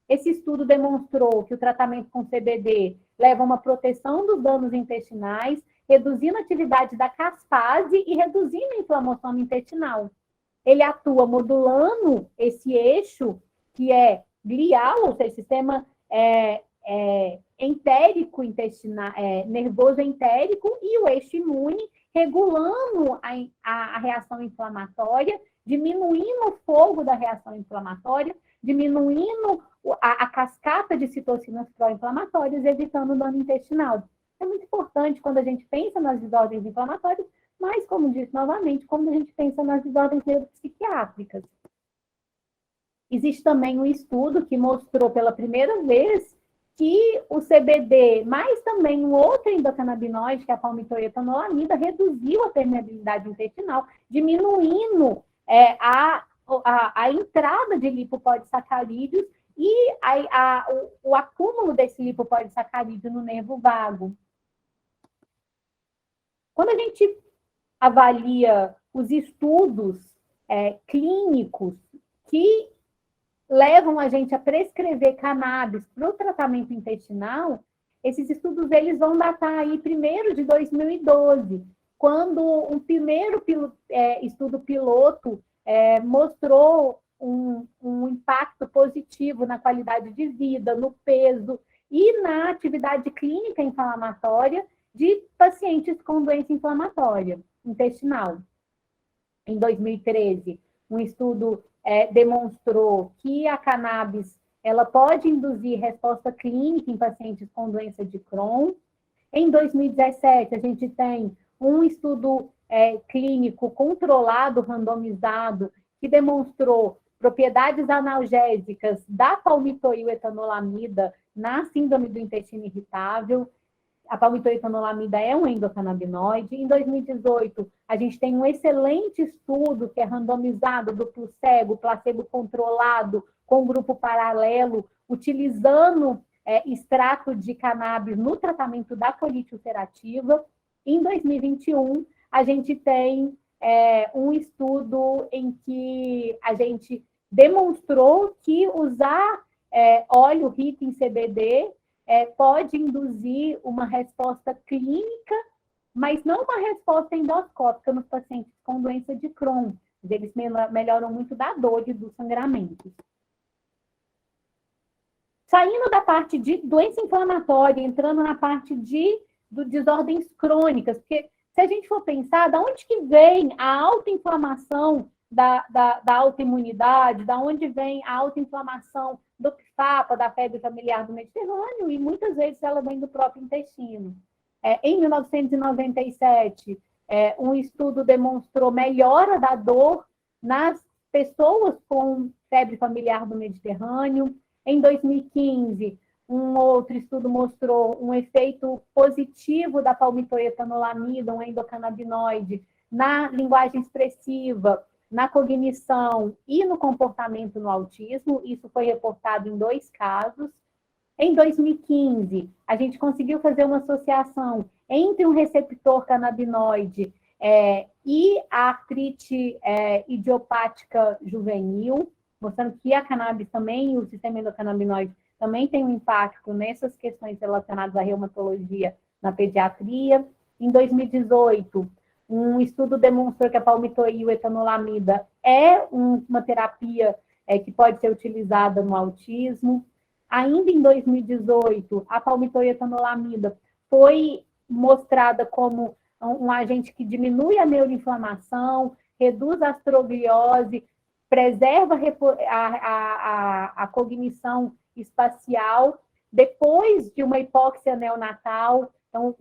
Esse estudo demonstrou que o tratamento com CBD leva a uma proteção dos danos intestinais, reduzindo a atividade da caspase e reduzindo a inflamação intestinal. Ele atua modulando esse eixo que é glial, ou seja, sistema entérico intestinal, nervoso entérico, e o eixo imune, regulando a reação inflamatória, diminuindo o fogo da reação inflamatória, diminuindo a cascata de citocinas pró-inflamatórias, evitando o dano intestinal. É muito importante quando a gente pensa nas desordens inflamatórias, mas, como disse novamente, quando a gente pensa nas desordens neuropsiquiátricas. Existe também um estudo que mostrou pela primeira vez que o CBD, mas também um outro endocannabinoide, que é a palmitoietanolamida, reduziu a permeabilidade intestinal, diminuindo a entrada de lipopolissacarídeos e o acúmulo desse lipopolissacarídeo no nervo vago. Quando a gente avalia os estudos clínicos que levam a gente a prescrever cannabis para o tratamento intestinal, esses estudos eles vão datar aí primeiro de 2012, quando um primeiro estudo piloto mostrou um impacto positivo na qualidade de vida, no peso e na atividade clínica inflamatória de pacientes com doença inflamatória intestinal. Em 2013, um estudo demonstrou que a cannabis ela pode induzir resposta clínica em pacientes com doença de Crohn. Em 2017, a gente tem um estudo clínico controlado, randomizado, que demonstrou propriedades analgésicas da palmitoiletanolamida na síndrome do intestino irritável. A palmitoiletanolamida é um endocannabinoide. Em 2018, a gente tem um excelente estudo que é randomizado, duplo cego, placebo controlado, com grupo paralelo, utilizando extrato de cannabis no tratamento da colite ulcerativa. Em 2021, a gente tem um estudo em que a gente demonstrou que usar óleo rico em CBD pode induzir uma resposta clínica, mas não uma resposta endoscópica nos pacientes com doença de Crohn. Eles melhoram muito da dor e dos sangramentos. Saindo da parte de doença inflamatória, entrando na parte de desordens crônicas, porque se a gente for pensar, da onde que vem a autoinflamação da autoimunidade, da onde vem a autoinflamação do PFAPA, da febre familiar do Mediterrâneo, e muitas vezes ela vem do próprio intestino. Em 1997, um estudo demonstrou melhora da dor nas pessoas com febre familiar do Mediterrâneo. Em 2015, um outro estudo mostrou um efeito positivo da palmitoietanolamida, um endocannabinoide, na linguagem expressiva, na cognição e no comportamento no autismo. Isso foi reportado em 2 casos. Em 2015, a gente conseguiu fazer uma associação entre um receptor canabinoide e a artrite idiopática juvenil, mostrando que a cannabis também, o sistema endocannabinoide, também tem um impacto nessas questões relacionadas à reumatologia na pediatria. Em 2018, um estudo demonstrou que a palmitoiletanolamida é uma terapia que pode ser utilizada no autismo. Ainda em 2018, a palmitoiletanolamida foi mostrada como um agente que diminui a neuroinflamação, reduz a astrogliose, preserva a cognição espacial depois de uma hipóxia neonatal. Então,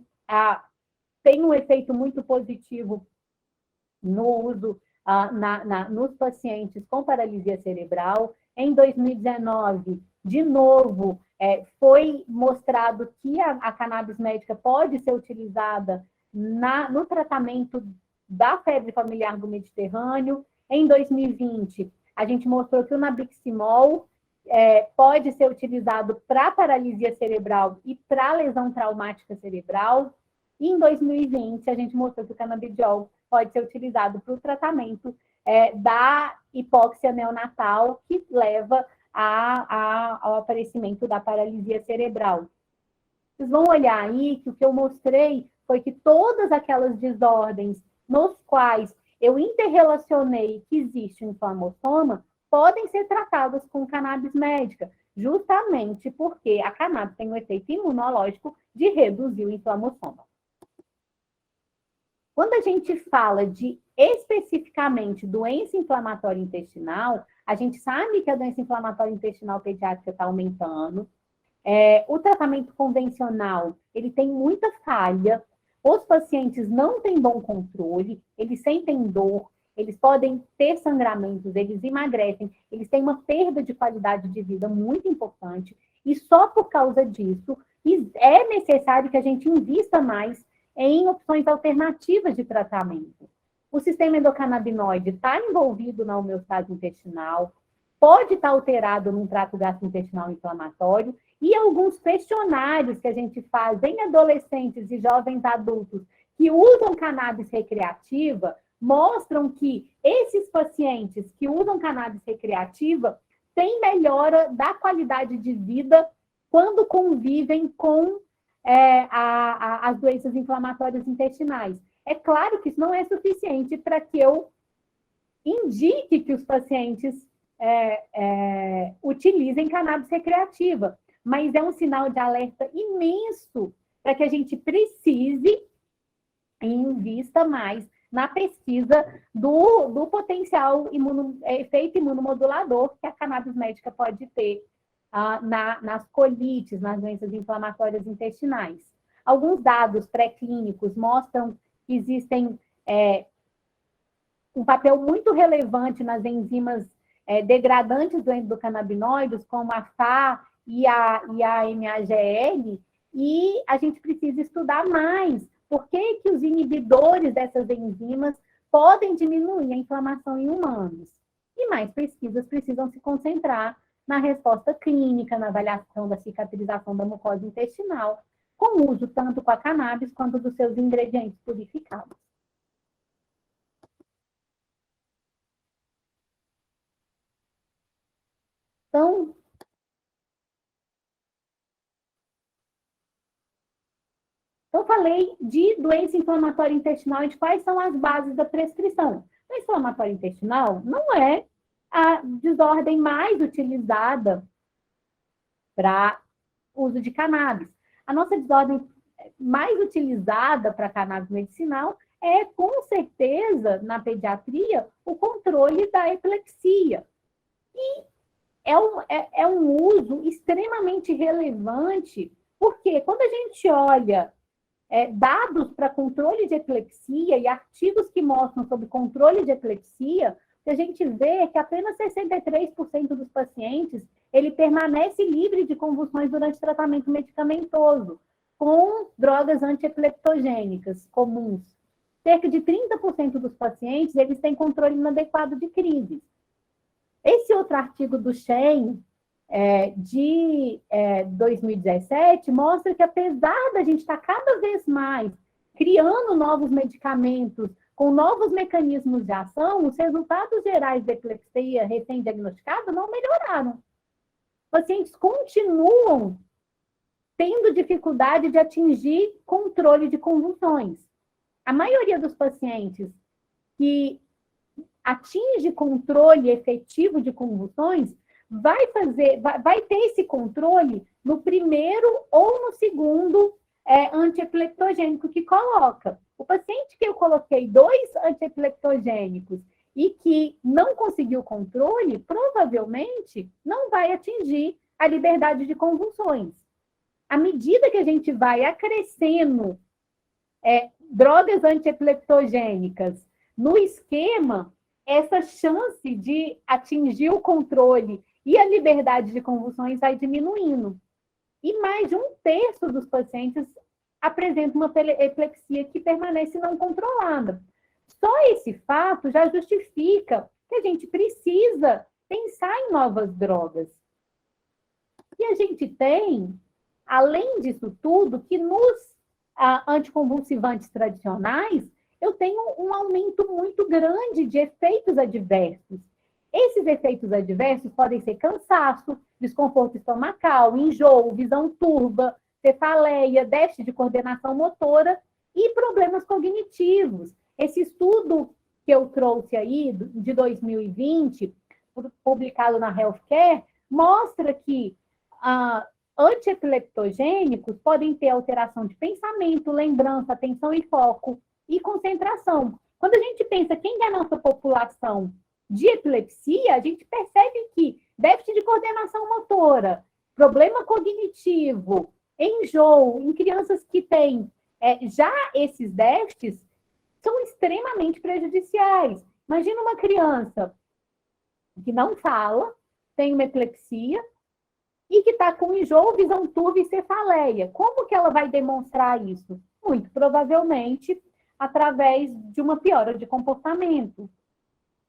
tem um efeito muito positivo no uso nos pacientes com paralisia cerebral. Em 2019, de novo, foi mostrado que a cannabis médica pode ser utilizada no tratamento da febre familiar do Mediterrâneo. Em 2020, a gente mostrou que o nabiximol pode ser utilizado para paralisia cerebral e para lesão traumática cerebral. E em 2020, a gente mostrou que o canabidiol pode ser utilizado para o tratamento da hipóxia neonatal, que leva ao aparecimento da paralisia cerebral. Vocês vão olhar aí que o que eu mostrei foi que todas aquelas desordens nos quais eu interrelacionei que existe um inflamassoma podem ser tratadas com cannabis médica, justamente porque a cannabis tem um efeito imunológico de reduzir o inflamassoma. Quando a gente fala de especificamente doença inflamatória intestinal, a gente sabe que a doença inflamatória intestinal pediátrica está aumentando. O tratamento convencional, ele tem muita falha. Os pacientes não têm bom controle, eles sentem dor, eles podem ter sangramentos, eles emagrecem, eles têm uma perda de qualidade de vida muito importante. E só por causa disso, é necessário que a gente invista mais em opções alternativas de tratamento. O sistema endocannabinoide está envolvido na homeostase intestinal, pode estar alterado num trato gastrointestinal inflamatório, e alguns questionários que a gente faz em adolescentes e jovens adultos que usam cannabis recreativa mostram que esses pacientes que usam cannabis recreativa têm melhora da qualidade de vida quando convivem com as doenças inflamatórias intestinais. É claro que isso não é suficiente para que eu indique que os pacientes utilizem cannabis recreativa, mas é um sinal de alerta imenso para que a gente precise e invista mais na pesquisa do potencial efeito imunomodulador que a cannabis médica pode ter nas colites, nas doenças inflamatórias intestinais. Alguns dados pré-clínicos mostram que existem um papel muito relevante nas enzimas degradantes do endocannabinoides, como a FA e a MAGL, e a gente precisa estudar mais por que os inibidores dessas enzimas podem diminuir a inflamação em humanos. E mais pesquisas precisam se concentrar na resposta clínica, na avaliação da cicatrização da mucosa intestinal, com uso tanto com a cannabis quanto dos seus ingredientes purificados. Então, eu falei de doença inflamatória intestinal e de quais são as bases da prescrição. A inflamatória intestinal não é a desordem mais utilizada para uso de cannabis. A nossa desordem mais utilizada para cannabis medicinal é, com certeza, na pediatria, o controle da epilepsia. E é um uso extremamente relevante, porque quando a gente olha dados para controle de epilepsia e artigos que mostram sobre controle de epilepsia, a gente vê que apenas 63% dos pacientes ele permanece livre de convulsões durante tratamento medicamentoso, com drogas antiepileptogênicas comuns. Cerca de 30% dos pacientes eles têm controle inadequado de crises. Esse outro artigo do Shen, de 2017, mostra que apesar da gente estar cada vez mais criando novos medicamentos com novos mecanismos de ação, os resultados gerais da epilepsia recém-diagnosticada não melhoraram. Pacientes continuam tendo dificuldade de atingir controle de convulsões. A maioria dos pacientes que atinge controle efetivo de convulsões vai ter esse controle no primeiro ou no segundo antiepileptogênico que coloca. O paciente que eu coloquei 2 antiepileptogênicos e que não conseguiu controle, provavelmente não vai atingir a liberdade de convulsões. À medida que a gente vai acrescendo drogas antiepileptogênicas no esquema, essa chance de atingir o controle e a liberdade de convulsões vai diminuindo. E mais de 1/3 dos pacientes apresentam uma epilepsia que permanece não controlada. Só esse fato já justifica que a gente precisa pensar em novas drogas. E a gente tem, além disso tudo, que nos anticonvulsivantes tradicionais, eu tenho um aumento muito grande de efeitos adversos. Esses efeitos adversos podem ser cansaço, desconforto estomacal, enjoo, visão turva, cefaleia, déficit de coordenação motora e problemas cognitivos. Esse estudo que eu trouxe aí, de 2020, publicado na Healthcare, mostra que antiepileptogênicos podem ter alteração de pensamento, lembrança, atenção e foco, e concentração. Quando a gente pensa quem é a nossa população de epilepsia, a gente percebe que déficit de coordenação motora, problema cognitivo, enjoo, em crianças que têm já esses déficits, são extremamente prejudiciais. Imagina uma criança que não fala, tem uma epilepsia, e que está com enjoo, visão turva e cefaleia. Como que ela vai demonstrar isso? Muito provavelmente através de uma piora de comportamento.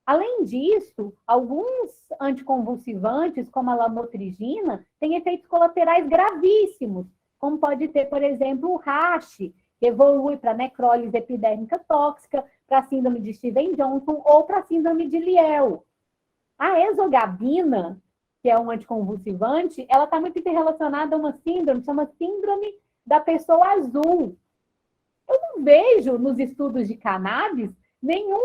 Além disso, alguns anticonvulsivantes, como a lamotrigina, têm efeitos colaterais gravíssimos, como pode ter, por exemplo, o rash, que evolui para necrólise epidérmica tóxica, para a síndrome de Stevens-Johnson ou para a síndrome de Liel. A exogabina, que é um anticonvulsivante, ela está muito interrelacionada a uma síndrome, chama síndrome da pessoa azul. Eu não vejo nos estudos de cannabis nenhum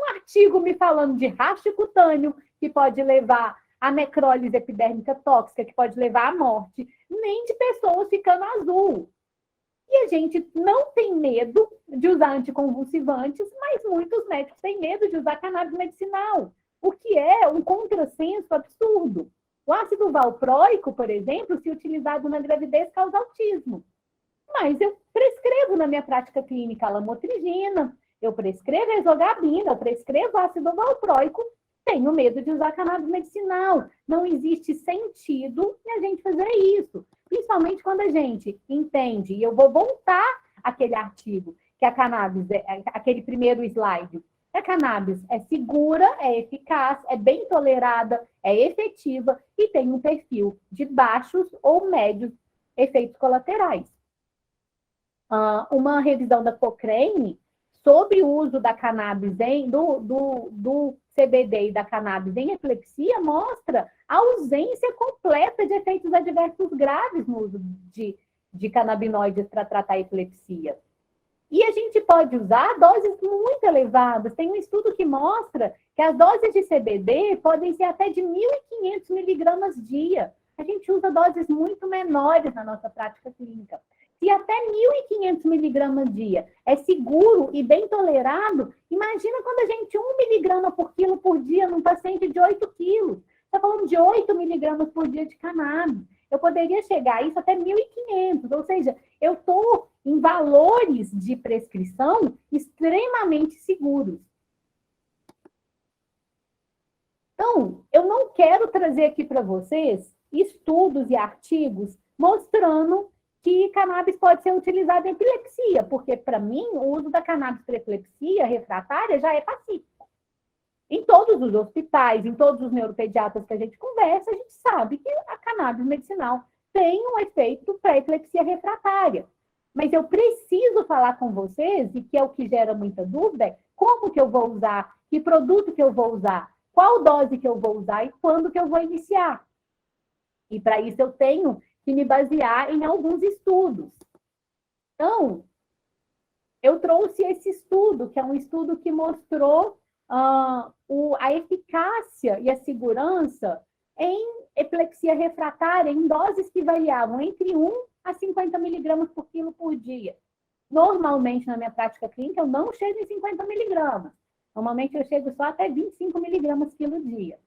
artigo me falando de rash cutâneo, que pode levar a necrólise epidérmica tóxica, que pode levar à morte, nem de pessoas ficando azul. E a gente não tem medo de usar anticonvulsivantes, mas muitos médicos têm medo de usar cannabis medicinal, o que é um contrassenso absurdo. O ácido valproico, por exemplo, se utilizado na gravidez, causa autismo. Mas eu prescrevo na minha prática clínica a lamotrigina, eu prescrevo a exogabina, eu prescrevo ácido valproico, tenho medo de usar cannabis medicinal. Não existe sentido em a gente fazer isso. Principalmente quando a gente entende, e eu vou voltar àquele artigo, que a cannabis, aquele primeiro slide, a cannabis é segura, é eficaz, é bem tolerada, é efetiva e tem um perfil de baixos ou médios efeitos colaterais. Uma revisão da Cochrane sobre o uso da cannabis, do CBD e da cannabis em epilepsia, mostra a ausência completa de efeitos adversos graves no uso de canabinoides para tratar a epilepsia. E a gente pode usar doses muito elevadas. Tem um estudo que mostra que as doses de CBD podem ser até de 1.500 miligramas dia. A gente usa doses muito menores na nossa prática clínica. Se até 1.500 miligramas dia é seguro e bem tolerado, imagina quando a gente 1 miligrama por quilo por dia num paciente de 8 quilos. Está falando de 8 miligramas por dia de cannabis. Eu poderia chegar a isso até 1.500, ou seja, eu estou em valores de prescrição extremamente seguros. Então, eu não quero trazer aqui para vocês estudos e artigos mostrando que cannabis pode ser utilizado em epilepsia, porque, para mim, o uso da cannabis para epilepsia refratária já é pacífico. Em todos os hospitais, em todos os neuropediatras que a gente conversa, a gente sabe que a cannabis medicinal tem um efeito para epilepsia refratária. Mas eu preciso falar com vocês, e que é o que gera muita dúvida, é como que eu vou usar, que produto que eu vou usar, qual dose que eu vou usar e quando que eu vou iniciar. E para isso eu tenho que me basear em alguns estudos. Então, eu trouxe esse estudo, que é um estudo que mostrou a eficácia e a segurança em epilepsia refratária em doses que variavam entre 1 a 50 miligramas por quilo por dia. Normalmente, na minha prática clínica, eu não chego em 50 miligramas. Normalmente, eu chego só até 25 miligramas quilo dia.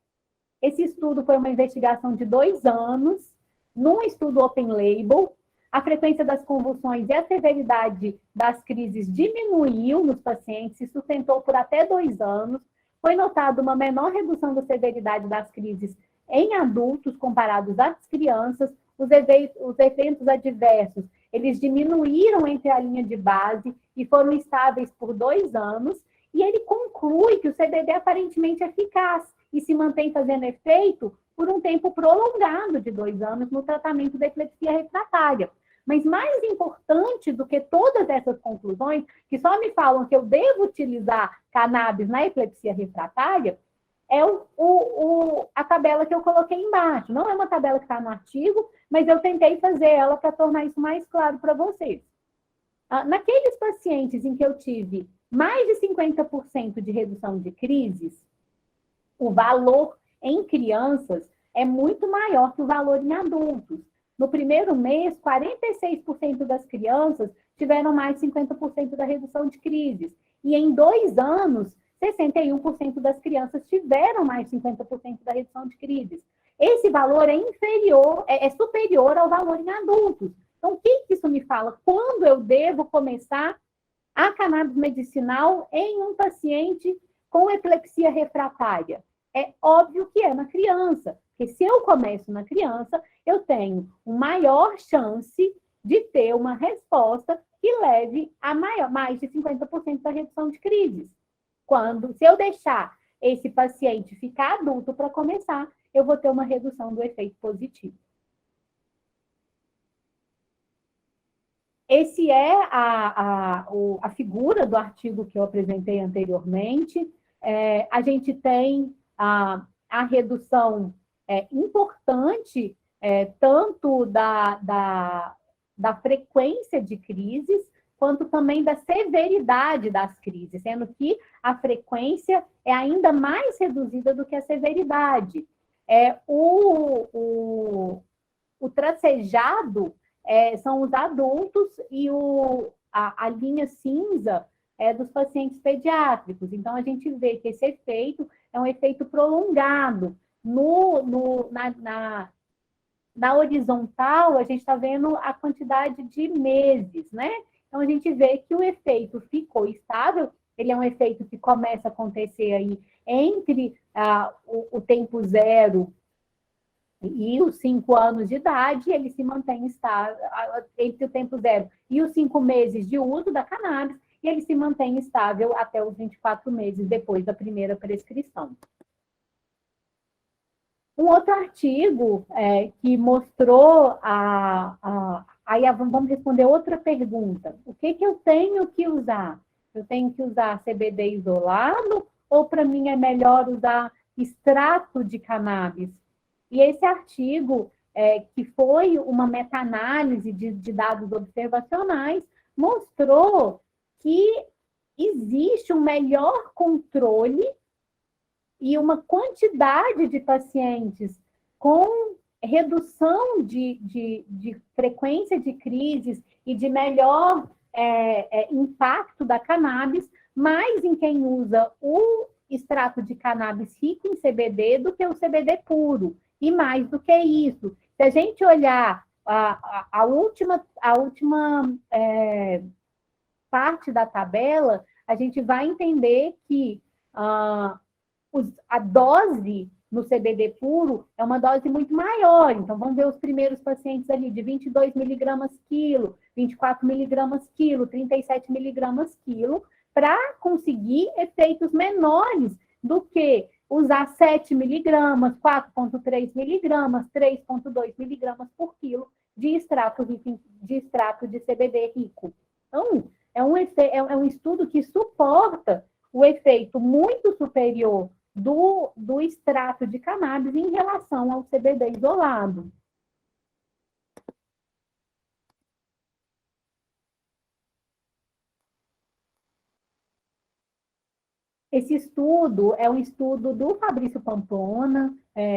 Esse estudo foi uma investigação de 2 anos, num estudo open label. A frequência das convulsões e a severidade das crises diminuiu nos pacientes, se sustentou por até 2 anos. Foi notada uma menor redução da severidade das crises em adultos comparados às crianças. Os eventos adversos, eles diminuíram entre a linha de base e foram estáveis por 2 anos. E ele conclui que o CBD é aparentemente eficaz e se mantém fazendo efeito por um tempo prolongado de 2 anos no tratamento da epilepsia refratária. Mas mais importante do que todas essas conclusões, que só me falam que eu devo utilizar cannabis na epilepsia refratária, é a tabela que eu coloquei embaixo. Não é uma tabela que está no artigo, mas eu tentei fazer ela para tornar isso mais claro para vocês. Naqueles pacientes em que eu tive mais de 50% de redução de crises, o valor em crianças é muito maior que o valor em adultos. No primeiro mês, 46% das crianças tiveram mais de 50% da redução de crises. E em 2 anos, 61% das crianças tiveram mais de 50% da redução de crises. Esse valor é superior ao valor em adultos. Então, o que isso me fala? Quando eu devo começar a cannabis medicinal em um paciente com epilepsia refratária? É óbvio que é na criança, porque se eu começo na criança, eu tenho uma maior chance de ter uma resposta que leve a mais de 50% da redução de crises. Se eu deixar esse paciente ficar adulto para começar, eu vou ter uma redução do efeito positivo. Esse é a figura do artigo que eu apresentei anteriormente. A gente tem a redução importante, tanto da frequência de crises, quanto também da severidade das crises, sendo que a frequência é ainda mais reduzida do que a severidade. O tracejado são os adultos e a linha cinza é dos pacientes pediátricos. Então, a gente vê que esse efeito é um efeito prolongado. Na horizontal, a gente está vendo a quantidade de meses, né? Então, a gente vê que o efeito ficou estável, ele é um efeito que começa a acontecer aí entre o tempo zero e os 5 anos de idade, ele se mantém estável entre o tempo zero e os 5 meses de uso da cannabis, e ele se mantém estável até os 24 meses depois da primeira prescrição. Um outro artigo que mostrou aí vamos responder outra pergunta. O que eu tenho que usar? Eu tenho que usar CBD isolado ou para mim é melhor usar extrato de cannabis? E esse artigo, que foi uma meta-análise de dados observacionais, mostrou que existe um melhor controle e uma quantidade de pacientes com redução de frequência de crises e de melhor impacto da cannabis, mais em quem usa o extrato de cannabis rico em CBD do que o CBD puro. E mais do que isso, se a gente olhar a última parte da tabela, a gente vai entender que a dose no CBD puro é uma dose muito maior. Então, vamos ver os primeiros pacientes ali de 22 miligramas quilo, 24 miligramas quilo, 37 miligramas quilo, para conseguir efeitos menores do que usar 7 miligramas, 4,3 miligramas, 3,2 miligramas por quilo de extrato de CBD rico. Então, é um estudo que suporta o efeito muito superior do extrato de cannabis em relação ao CBD isolado. Esse estudo é um estudo do Fabrício Pamplona,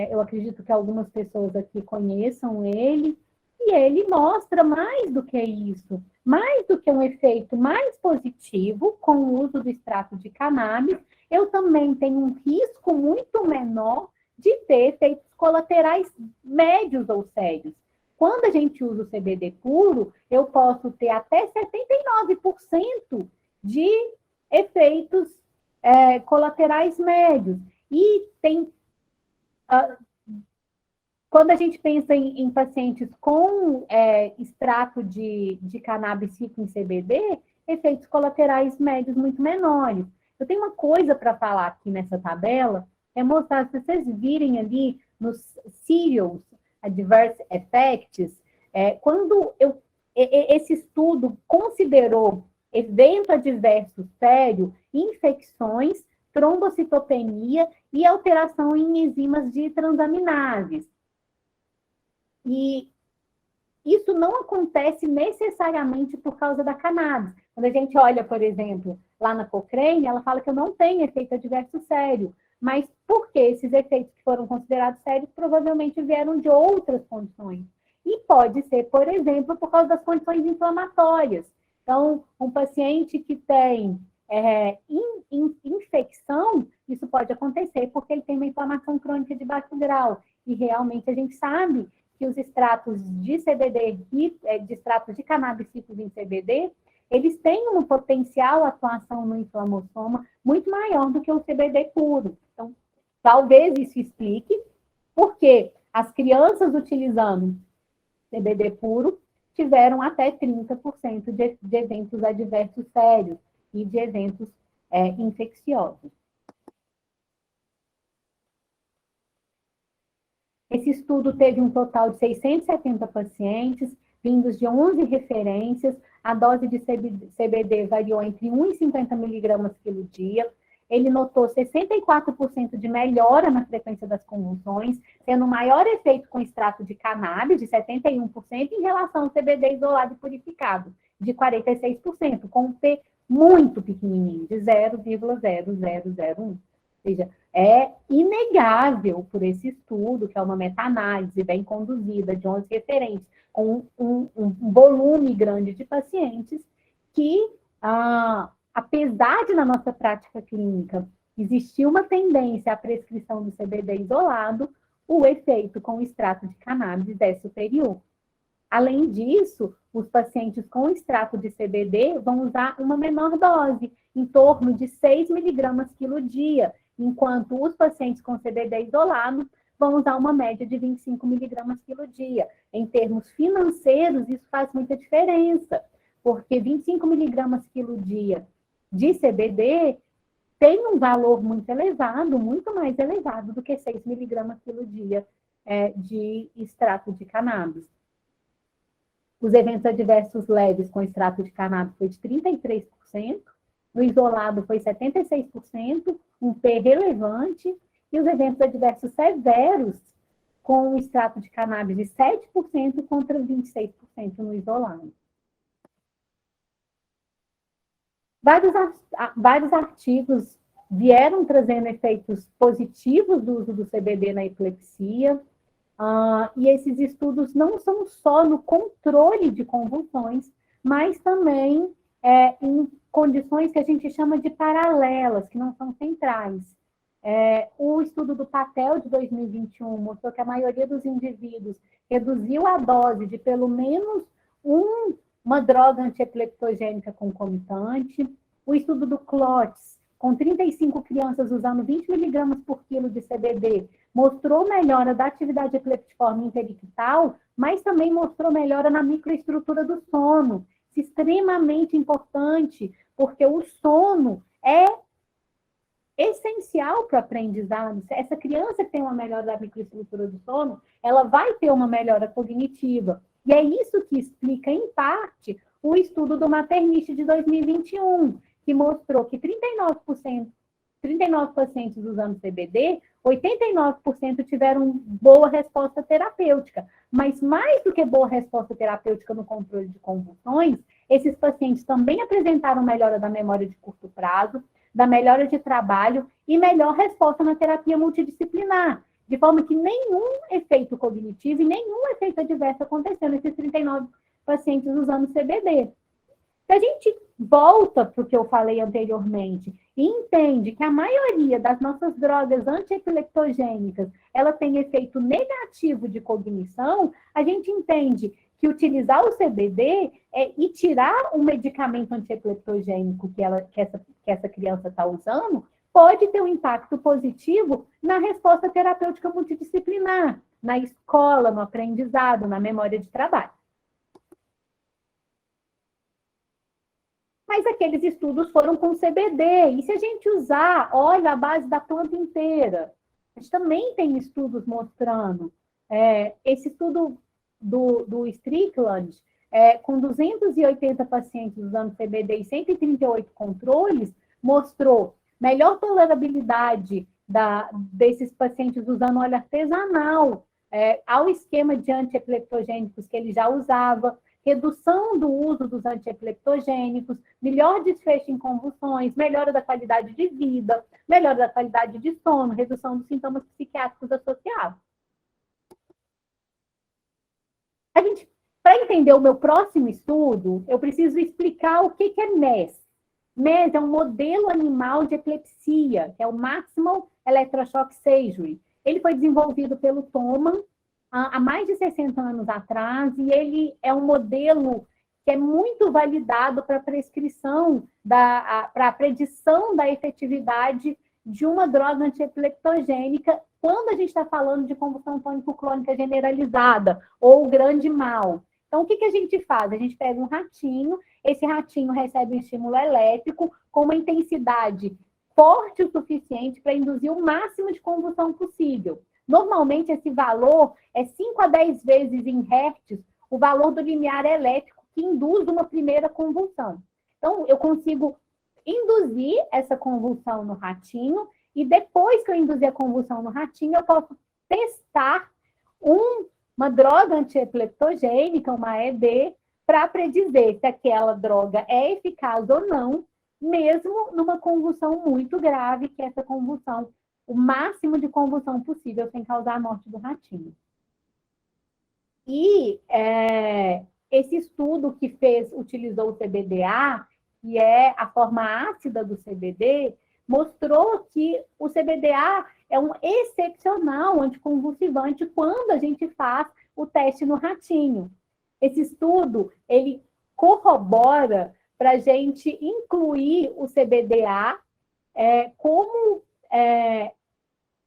eu acredito que algumas pessoas aqui conheçam ele, e ele mostra mais do que isso, mais do que um efeito mais positivo com o uso do extrato de cannabis, eu também tenho um risco muito menor de ter efeitos colaterais médios ou sérios. Quando a gente usa o CBD puro, eu posso ter até 79% de efeitos colaterais médios. E tem... quando a gente pensa em pacientes com extrato de cannabis rico em CBD, efeitos colaterais médios muito menores. Eu tenho uma coisa para falar aqui nessa tabela, é mostrar, se vocês virem ali nos serious adverse effects, quando esse estudo considerou evento adverso sério, infecções, trombocitopenia e alteração em enzimas de transaminases. E isso não acontece necessariamente por causa da cannabis. Quando a gente olha, por exemplo, lá na Cochrane, ela fala que eu não tenho efeito adverso sério. Mas por que esses efeitos que foram considerados sérios provavelmente vieram de outras condições? E pode ser, por exemplo, por causa das condições inflamatórias. Então, um paciente que tem infecção, isso pode acontecer porque ele tem uma inflamação crônica de baixo grau. E realmente a gente sabe que os extratos de CBD, de extratos de cannabis ricos em CBD, eles têm uma potencial atuação no inflamassoma muito maior do que o CBD puro. Então, talvez isso explique porque as crianças utilizando CBD puro tiveram até 30% de eventos adversos sérios e de eventos infecciosos. Esse estudo teve um total de 670 pacientes, vindos de 11 referências. A dose de CBD variou entre 1 e 50 miligramas quilo dia. Ele notou 64% de melhora na frequência das convulsões, tendo maior efeito com extrato de cannabis, de 71%, em relação ao CBD isolado e purificado, de 46%, com um P muito pequenininho, de 0,0001. Ou seja, é inegável por esse estudo, que é uma meta-análise bem conduzida, de 11 referentes, com um volume grande de pacientes, que, apesar de na nossa prática clínica existir uma tendência à prescrição do CBD isolado, o efeito com o extrato de cannabis é superior. Além disso, os pacientes com extrato de CBD vão usar uma menor dose, em torno de 6 miligramas quilo dia, enquanto os pacientes com CBD isolado vão usar uma média de 25 miligramas quilo dia. Em termos financeiros, isso faz muita diferença, porque 25 miligramas quilo dia de CBD tem um valor muito elevado, muito mais elevado do que 6 miligramas quilo dia de extrato de cannabis. Os eventos adversos leves com extrato de cannabis foi de 33%, no isolado foi 76%, um P relevante, e os eventos adversos severos com o extrato de cannabis de 7% contra 26% no isolado. Vários artigos vieram trazendo efeitos positivos do uso do CBD na epilepsia, e esses estudos não são só no controle de convulsões, mas também em condições que a gente chama de paralelas, que não são centrais. O estudo do Patel, de 2021, mostrou que a maioria dos indivíduos reduziu a dose de pelo menos uma droga antiepileptogênica concomitante. O estudo do CLOTS, com 35 crianças usando 20 miligramas por quilo de CBD, mostrou melhora da atividade epileptiforme interictal, mas também mostrou melhora na microestrutura do sono. Isso é extremamente importante, porque o sono é essencial para o aprendizado. Essa criança que tem uma melhora da microestrutura do sono, ela vai ter uma melhora cognitiva. E é isso que explica, em parte, o estudo do Maternist de 2021, que mostrou que 39 pacientes usando CBD, 89% tiveram boa resposta terapêutica. Mas mais do que boa resposta terapêutica no controle de convulsões, esses pacientes também apresentaram melhora da memória de curto prazo, da melhora de trabalho e melhor resposta na terapia multidisciplinar, de forma que nenhum efeito cognitivo e nenhum efeito adverso aconteceu nesses 39 pacientes usando CBD. Se a gente volta para o que eu falei anteriormente e entende que a maioria das nossas drogas antiepileptogênicas, ela tem efeito negativo de cognição, a gente entende que utilizar o CBD e tirar um medicamento antiepileptogênico que essa criança está usando pode ter um impacto positivo na resposta terapêutica multidisciplinar, na escola, no aprendizado, na memória de trabalho. Mas aqueles estudos foram com CBD. E se a gente usar, olha, a base da planta inteira, a gente também tem estudos mostrando. Esse estudo do Strickland, com 280 pacientes usando CBD e 138 controles, mostrou melhor tolerabilidade desses pacientes usando óleo artesanal ao esquema de antiepileptogênicos que ele já usava, redução do uso dos antiepileptogênicos, melhor desfecho em convulsões, melhora da qualidade de vida, melhora da qualidade de sono, redução dos sintomas psiquiátricos associados. para entender o meu próximo estudo, eu preciso explicar o que é MES. MES é um modelo animal de epilepsia, que é o Maximal Electroshock Surgery. Ele foi desenvolvido pelo Thoman há mais de 60 anos atrás, e ele é um modelo que é muito validado para prescrição, para a predição da efetividade de uma droga antiepileptogênica quando a gente está falando de convulsão tônico-clônica generalizada, ou o grande mal. Então, o que a gente faz? A gente pega um ratinho, esse ratinho recebe um estímulo elétrico com uma intensidade forte o suficiente para induzir o máximo de convulsão possível. Normalmente, esse valor é 5 a 10 vezes em hertz o valor do limiar elétrico que induz uma primeira convulsão. Então, eu consigo induzir essa convulsão no ratinho e depois que eu induzir a convulsão no ratinho, eu posso testar uma droga antiepileptogênica, uma ED, para predizer se aquela droga é eficaz ou não, mesmo numa convulsão muito grave, que é essa convulsão, o máximo de convulsão possível sem causar a morte do ratinho. E esse estudo que utilizou o CBDA, que é a forma ácida do CBD, mostrou que o CBDA é um excepcional anticonvulsivante quando a gente faz o teste no ratinho. Esse estudo, ele corrobora para a gente incluir o CBDA como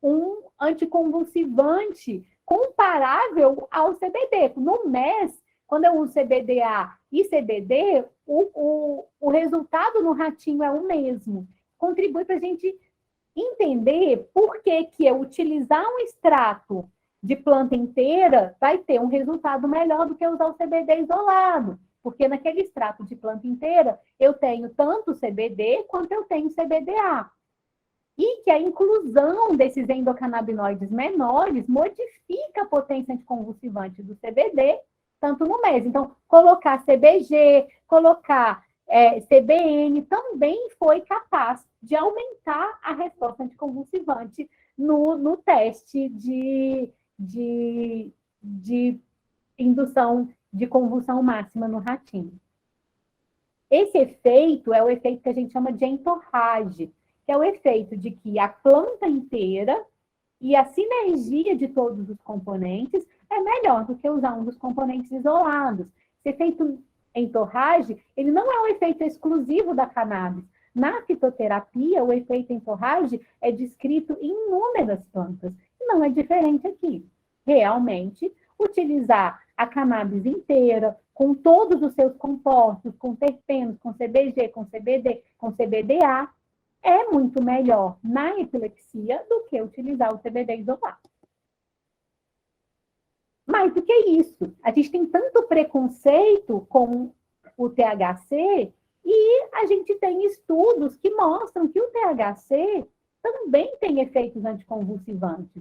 um anticonvulsivante comparável ao CBD. No MES, quando eu uso CBDA e CBD, o resultado no ratinho é o mesmo. Contribui para a gente entender por que eu utilizar um extrato de planta inteira vai ter um resultado melhor do que usar o CBD isolado. Porque naquele extrato de planta inteira, eu tenho tanto CBD quanto eu tenho CBDA. E que a inclusão desses endocannabinoides menores modifica a potência anticonvulsivante do CBD, tanto no MES. Então, colocar CBG, colocar CBN também foi capaz de aumentar a resposta anticonvulsivante no teste de indução de convulsão máxima no ratinho. Esse efeito é o efeito que a gente chama de entorrage, que é o efeito de que a planta inteira e a sinergia de todos os componentes é melhor do que usar um dos componentes isolados. Esse efeito entorrage, ele não é um efeito exclusivo da cannabis. Na fitoterapia, o efeito entorrage é descrito em inúmeras plantas. Não é diferente aqui. Realmente, utilizar a cannabis inteira, com todos os seus compostos, com terpenos, com CBG, com CBD, com CBDA, é muito melhor na epilepsia do que utilizar o CBD isolado. Mais do que isso, a gente tem tanto preconceito com o THC e a gente tem estudos que mostram que o THC também tem efeitos anticonvulsivantes.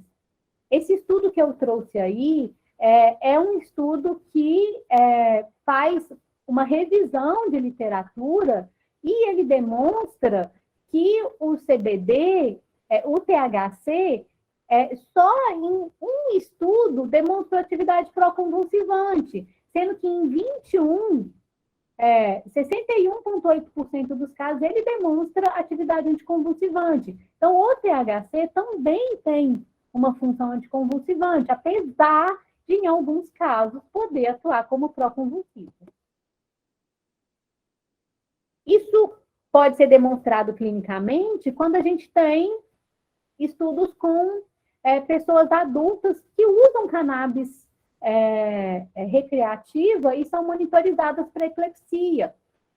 Esse estudo que eu trouxe aí é um estudo que faz uma revisão de literatura e ele demonstra que o CBD, o THC, só em um estudo demonstrou atividade pró-convulsivante, sendo que em 61,8% dos casos ele demonstra atividade anticonvulsivante. Então, o THC também tem uma função anticonvulsivante, apesar de, em alguns casos, poder atuar como pró-convulsivo. Isso pode ser demonstrado clinicamente quando a gente tem estudos com pessoas adultas que usam cannabis recreativa e são monitorizadas para epilepsia.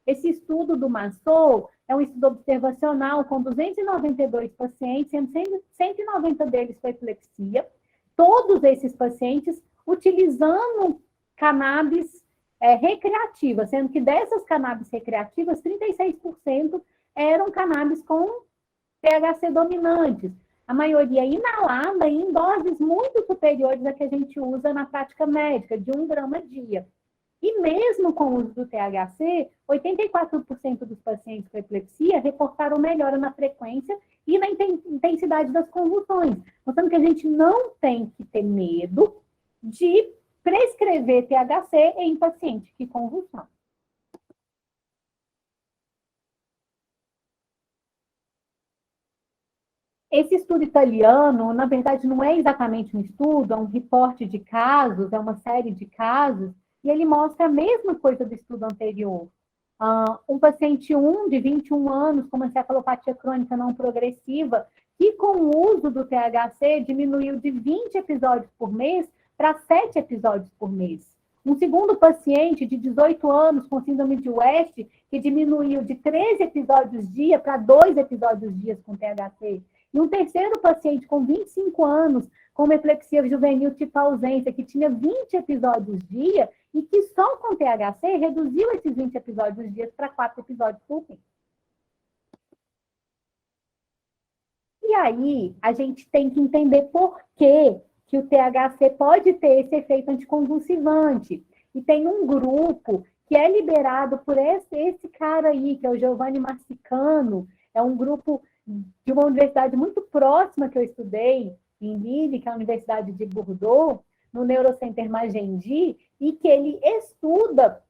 Esse estudo do Massou é um estudo observacional com 292 pacientes, sendo 190 deles com epilepsia. Todos esses pacientes utilizando cannabis recreativa, sendo que dessas cannabis recreativas, 36% eram cannabis com THC dominantes. A maioria inalada em doses muito superiores à que a gente usa na prática médica, de 1 grama dia. E mesmo com o uso do THC, 84% dos pacientes com epilepsia reportaram melhora na frequência e na intensidade das convulsões, mostrando que a gente não tem que ter medo de prescrever THC em paciente que convulsiona. Esse estudo italiano, na verdade, não é exatamente um estudo, é um reporte de casos, é uma série de casos, e ele mostra a mesma coisa do estudo anterior. Um paciente de 21 anos com uma encefalopatia crônica não progressiva, que com o uso do THC diminuiu de 20 episódios por mês para 7 episódios por mês. Um segundo paciente de 18 anos com síndrome de West, que diminuiu de 13 episódios dia para 2 episódios dia com THC. E um terceiro paciente com 25 anos, com uma epilepsia juvenil tipo ausência, que tinha 20 episódios dia e que só com THC reduziu esses 20 episódios dias para 4 episódios por mês. E aí, a gente tem que entender por que o THC pode ter esse efeito anticonvulsivante. E tem um grupo que é liderado por esse cara aí, que é o Giovanni Marsicano, é um grupo de uma universidade muito próxima que eu estudei, em Lille, que é a Universidade de Bordeaux, no Neurocenter Magendie, e que ele estuda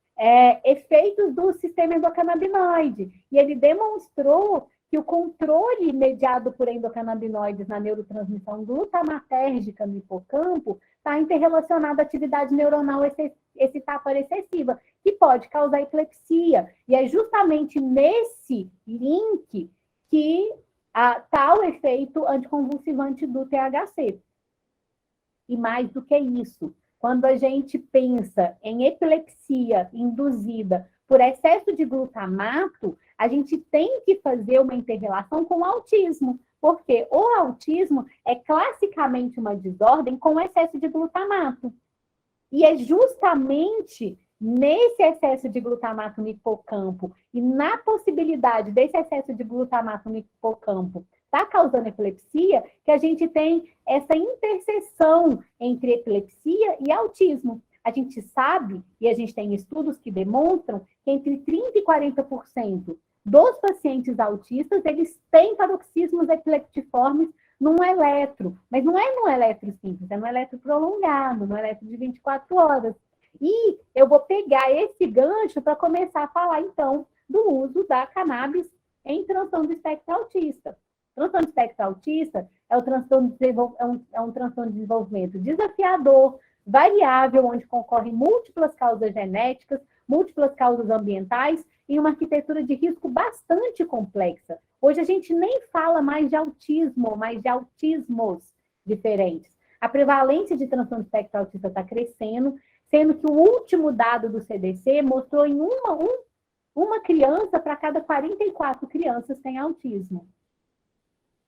efeitos do sistema endocannabinoide. E ele demonstrou que o controle mediado por endocannabinoides na neurotransmissão glutamatérgica no hipocampo está interrelacionado à atividade neuronal excitatória excessiva, que pode causar epilepsia. E é justamente nesse link que está o efeito anticonvulsivante do THC. E mais do que isso, quando a gente pensa em epilepsia induzida por excesso de glutamato, a gente tem que fazer uma inter-relação com o autismo, porque o autismo é classicamente uma desordem com excesso de glutamato. E é justamente nesse excesso de glutamato no hipocampo e na possibilidade desse excesso de glutamato no hipocampo estar causando epilepsia, que a gente tem essa interseção entre epilepsia e autismo. A gente sabe, e a gente tem estudos que demonstram, que entre 30% e 40% dos pacientes autistas, eles têm paroxismos epileptiformes num eletro, mas não é num eletro simples, é num eletro prolongado, num eletro de 24 horas. E eu vou pegar esse gancho para começar a falar, então, do uso da cannabis em transtorno do espectro autista. O transtorno do espectro autista é um transtorno de desenvolvimento desafiador, variável, onde concorrem múltiplas causas genéticas, múltiplas causas ambientais e uma arquitetura de risco bastante complexa. Hoje a gente nem fala mais de autismo, mas de autismos diferentes. A prevalência de transtorno do espectro autista está crescendo, sendo que o último dado do CDC mostrou em uma criança para cada 44 crianças tem autismo.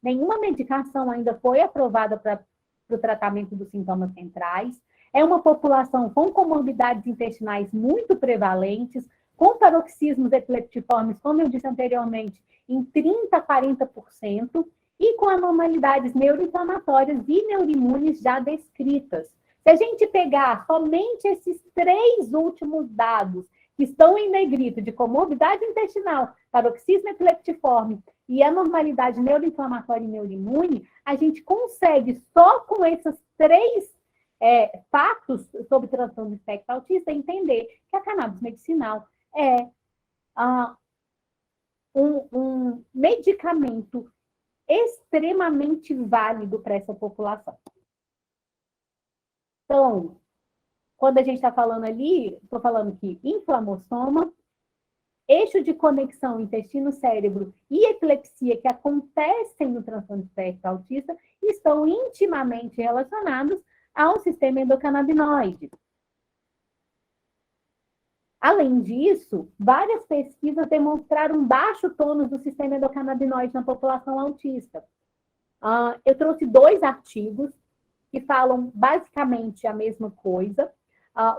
Nenhuma medicação ainda foi aprovada para o tratamento dos sintomas centrais. É uma população com comorbidades intestinais muito prevalentes, com paroxismos epileptiformes, como eu disse anteriormente, em 30% a 40%, e com anormalidades neuroinflamatórias e neuroimunes já descritas. Se a gente pegar somente esses 3 últimos dados, que estão em negrito, de comorbidade intestinal, paroxismo epileptiforme e anormalidade neuroinflamatória e neuroimune, a gente consegue, só com esses 3 fatos sobre transtorno do espectro autista, entender que a cannabis medicinal é um medicamento extremamente válido para essa população. Então, quando a gente está falando ali, estou falando que inflamossoma, eixo de conexão intestino-cérebro e epilepsia que acontecem no transtorno do espectro autista estão intimamente relacionados ao sistema endocannabinoide. Além disso, várias pesquisas demonstraram baixo tônus do sistema endocannabinoide na população autista. Eu trouxe 2 artigos que falam basicamente a mesma coisa.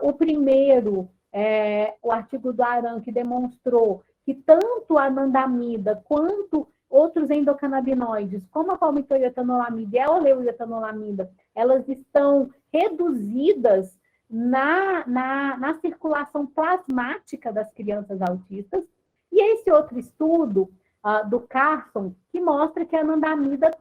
O primeiro é o artigo do Aran, que demonstrou que tanto a anandamida quanto outros endocannabinoides, como a palmitoietanolamida e a oleoietanolamida, elas estão reduzidas na circulação plasmática das crianças autistas. E esse outro estudo do Carson, que mostra que a anandamida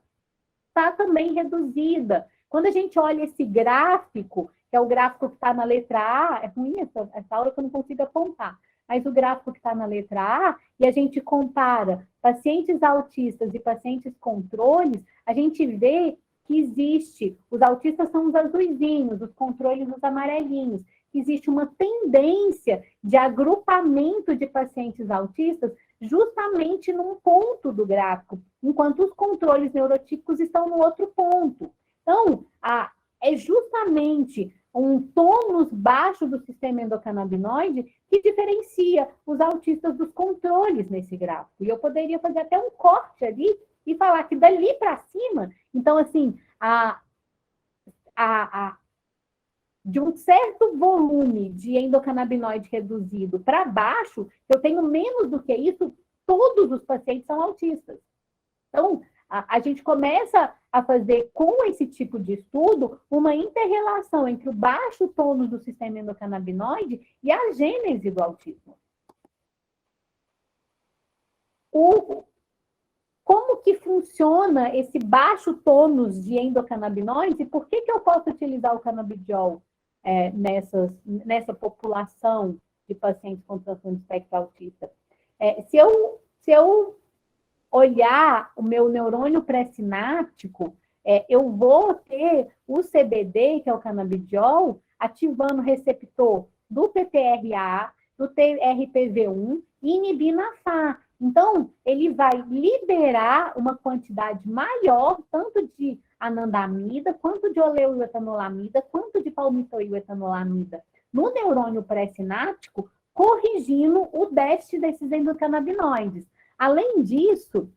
está também reduzida. Quando a gente olha esse gráfico, que é o gráfico que está na letra A. É ruim essa aula que eu não consigo apontar. Mas o gráfico que está na letra A, e a gente compara pacientes autistas e pacientes controles, a gente vê que existe, os autistas são os azuizinhos, os controles os amarelinhos, que existe uma tendência de agrupamento de pacientes autistas justamente num ponto do gráfico, enquanto os controles neurotípicos estão no outro ponto. Então, é justamente um tônus baixo do sistema endocannabinoide que diferencia os autistas dos controles nesse gráfico. E eu poderia fazer até um corte ali e falar que dali para cima, então, assim, de um certo volume de endocannabinoide reduzido para baixo, eu tenho menos do que isso, todos os pacientes são autistas. Então, a gente começa a fazer, com esse tipo de estudo, uma inter-relação entre o baixo tônus do sistema endocannabinoide e a gênese do autismo. Como que funciona esse baixo tônus de endocannabinoides e por que eu posso utilizar o canabidiol nessa população de pacientes com transtorno de espectro autista? Se eu olhar o meu neurônio pré-sináptico, eu vou ter o CBD, que é o canabidiol, ativando o receptor do PTRA, do TRPV1 e inibindo a FA. Então, ele vai liberar uma quantidade maior, tanto de anandamida, quanto de oleoetanolamida, quanto de palmitoiletanolamida no neurônio pré-sináptico, corrigindo o déficit desses endocannabinoides. Além disso,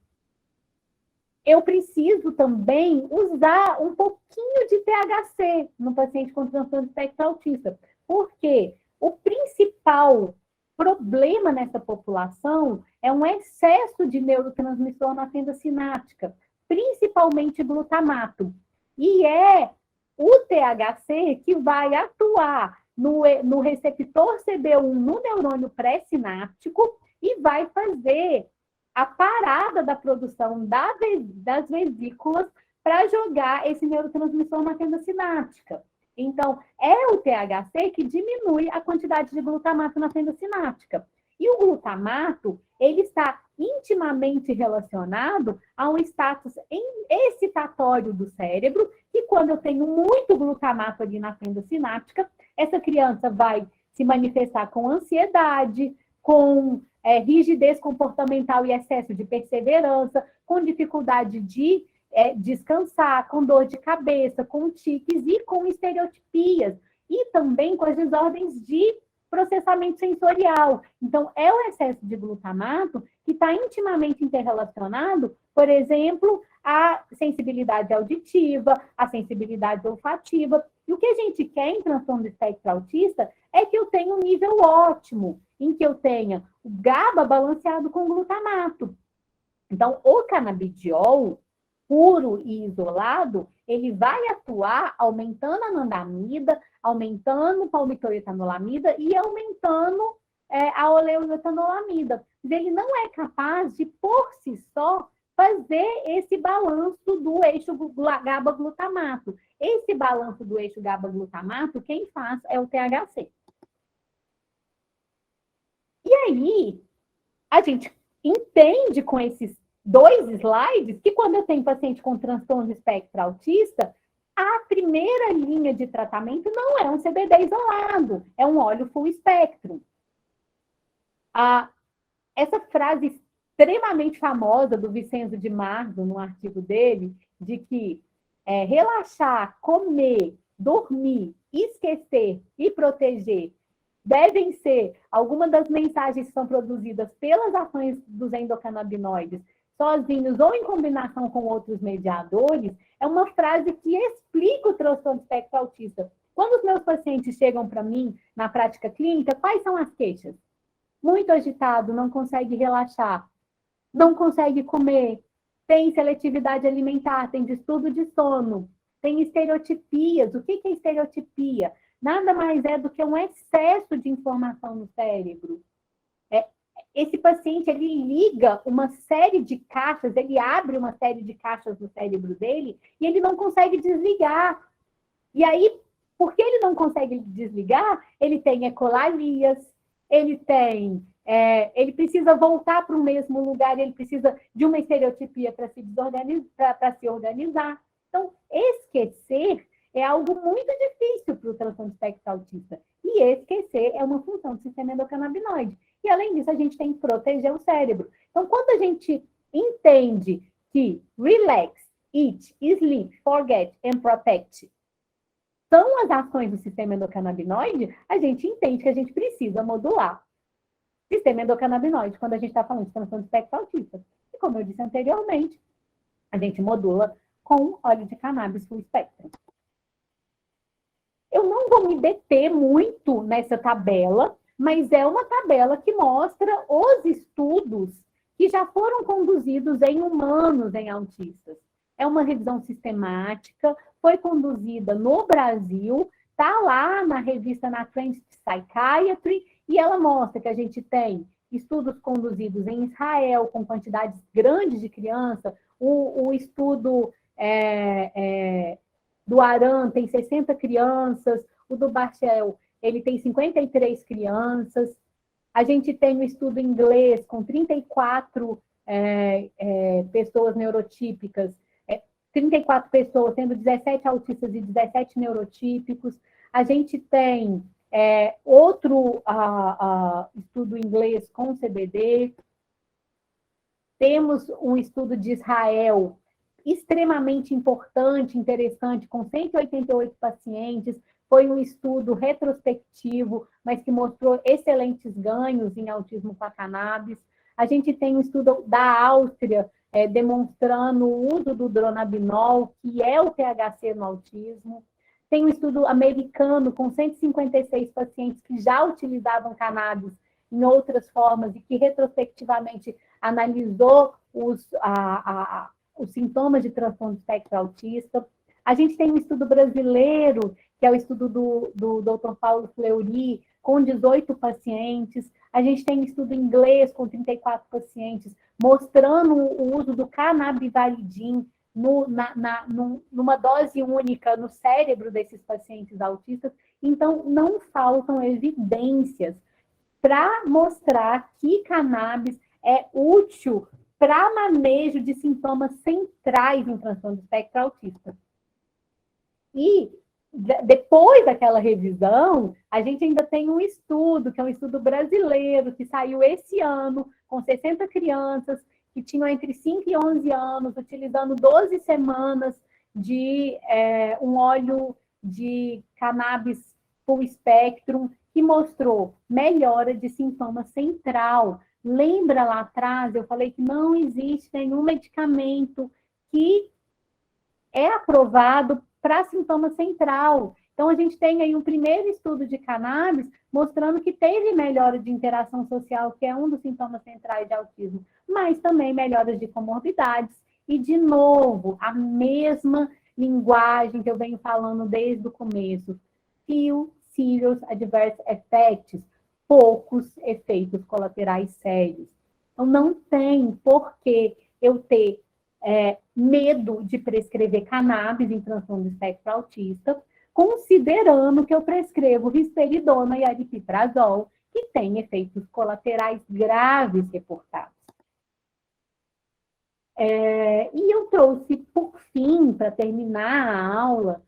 eu preciso também usar um pouquinho de THC no paciente com transtorno de espectro autista, porque o principal problema nessa população é um excesso de neurotransmissor na fenda sináptica, principalmente glutamato. E é o THC que vai atuar no receptor CB1 no neurônio pré-sináptico e vai fazer a parada da produção das vesículas para jogar esse neurotransmissor na fenda sináptica. Então, é o THC que diminui a quantidade de glutamato na fenda sináptica. E o glutamato, ele está intimamente relacionado a um status excitatório do cérebro, que quando eu tenho muito glutamato ali na fenda sináptica, essa criança vai se manifestar com ansiedade, com rigidez comportamental e excesso de perseverança, com dificuldade de descansar, com dor de cabeça, com tiques e com estereotipias, e também com as desordens de processamento sensorial. Então, é o excesso de glutamato que está intimamente interrelacionado, por exemplo, à sensibilidade auditiva, à sensibilidade olfativa. E o que a gente quer em transtorno de espectro autista é que eu tenha um nível ótimo, em que eu tenha o GABA balanceado com glutamato. Então, o canabidiol, puro e isolado, ele vai atuar aumentando a anandamida, aumentando o palmitoetanolamida e aumentando a oleoetanolamida. Mas ele não é capaz de, por si só, fazer esse balanço do eixo GABA-glutamato. Esse balanço do eixo GABA-glutamato, quem faz é o THC. E aí, a gente entende com esses 2 slides que quando eu tenho paciente com transtorno de espectro autista, a primeira linha de tratamento não é um CBD isolado, é um óleo full espectro. Essa frase extremamente famosa do Vincenzo de Marzo, no artigo dele, de que relaxar, comer, dormir, esquecer e proteger devem ser algumas das mensagens que são produzidas pelas ações dos endocannabinoides, sozinhos ou em combinação com outros mediadores, é uma frase que explica o transtorno de espectro autista. Quando os meus pacientes chegam para mim na prática clínica, quais são as queixas? Muito agitado, não consegue relaxar, não consegue comer, tem seletividade alimentar, tem distúrbio de sono, tem estereotipias. O que é estereotipia? Nada mais é do que um excesso de informação no cérebro. Esse paciente, ele liga uma série de caixas, ele abre uma série de caixas no cérebro dele e ele não consegue desligar. E aí, Porque ele não consegue desligar, ele tem ecolalias, ele precisa voltar para o mesmo lugar, ele precisa de uma estereotipia para se organizar. Então, esquecer é algo muito difícil para o transtorno de espectro autista. E esquecer é uma função do sistema endocannabinoide. E, além disso, a gente tem que proteger o cérebro. Então, quando a gente entende que relax, eat, sleep, forget and protect são as ações do sistema endocannabinoide, a gente entende que a gente precisa modular o sistema endocannabinoide quando a gente está falando de transtorno de espectro autista. E, como eu disse anteriormente, a gente modula com óleo de cannabis full spectrum. Eu não vou me deter muito nessa tabela, mas é uma tabela que mostra os estudos que já foram conduzidos em humanos em autistas. É uma revisão sistemática, foi conduzida no Brasil, está lá na revista na Trend Psychiatry, e ela mostra que a gente tem estudos conduzidos em Israel, com quantidades grandes de criança. O estudo do Aran tem 60 crianças, o do Bachel ele tem 53 crianças. A gente tem o estudo inglês com 34 pessoas neurotípicas, 34 pessoas, sendo 17 autistas e 17 neurotípicos. A gente tem outro estudo inglês com CBD. Temos um estudo de Israel extremamente importante, interessante, com 188 pacientes. Foi um estudo retrospectivo, mas que mostrou excelentes ganhos em autismo com a cannabis. A gente tem um estudo da Áustria, demonstrando o uso do dronabinol, que é o THC no autismo. Tem um estudo americano com 156 pacientes que já utilizavam cannabis em outras formas e que retrospectivamente analisou os sintomas de transtorno de espectro autista. A gente tem um estudo brasileiro, que é o estudo do Dr. Paulo Fleury, com 18 pacientes. A gente tem um estudo inglês com 34 pacientes, mostrando o uso do canabivalidin numa dose única no cérebro desses pacientes autistas. Então, não faltam evidências para mostrar que cannabis é útil para manejo de sintomas centrais em transtorno do espectro autista. E depois daquela revisão, a gente ainda tem um estudo, que é um estudo brasileiro, que saiu esse ano, com 60 crianças que tinham entre 5 e 11 anos, utilizando 12 semanas de um óleo de cannabis full spectrum, que mostrou melhora de sintoma central. Lembra lá atrás, eu falei que não existe nenhum medicamento que é aprovado para sintoma central. Então, a gente tem aí um primeiro estudo de cannabis mostrando que teve melhora de interação social, que é um dos sintomas centrais de autismo, mas também melhoras de comorbidades. E, de novo, a mesma linguagem que eu venho falando desde o começo. Few serious adverse effects, poucos efeitos colaterais sérios. Então, não tem por que eu ter medo de prescrever cannabis em transtorno do espectro autista, considerando que eu prescrevo risperidona e aripiprazol, que têm efeitos colaterais graves reportados. E eu trouxe, por fim, para terminar a aula,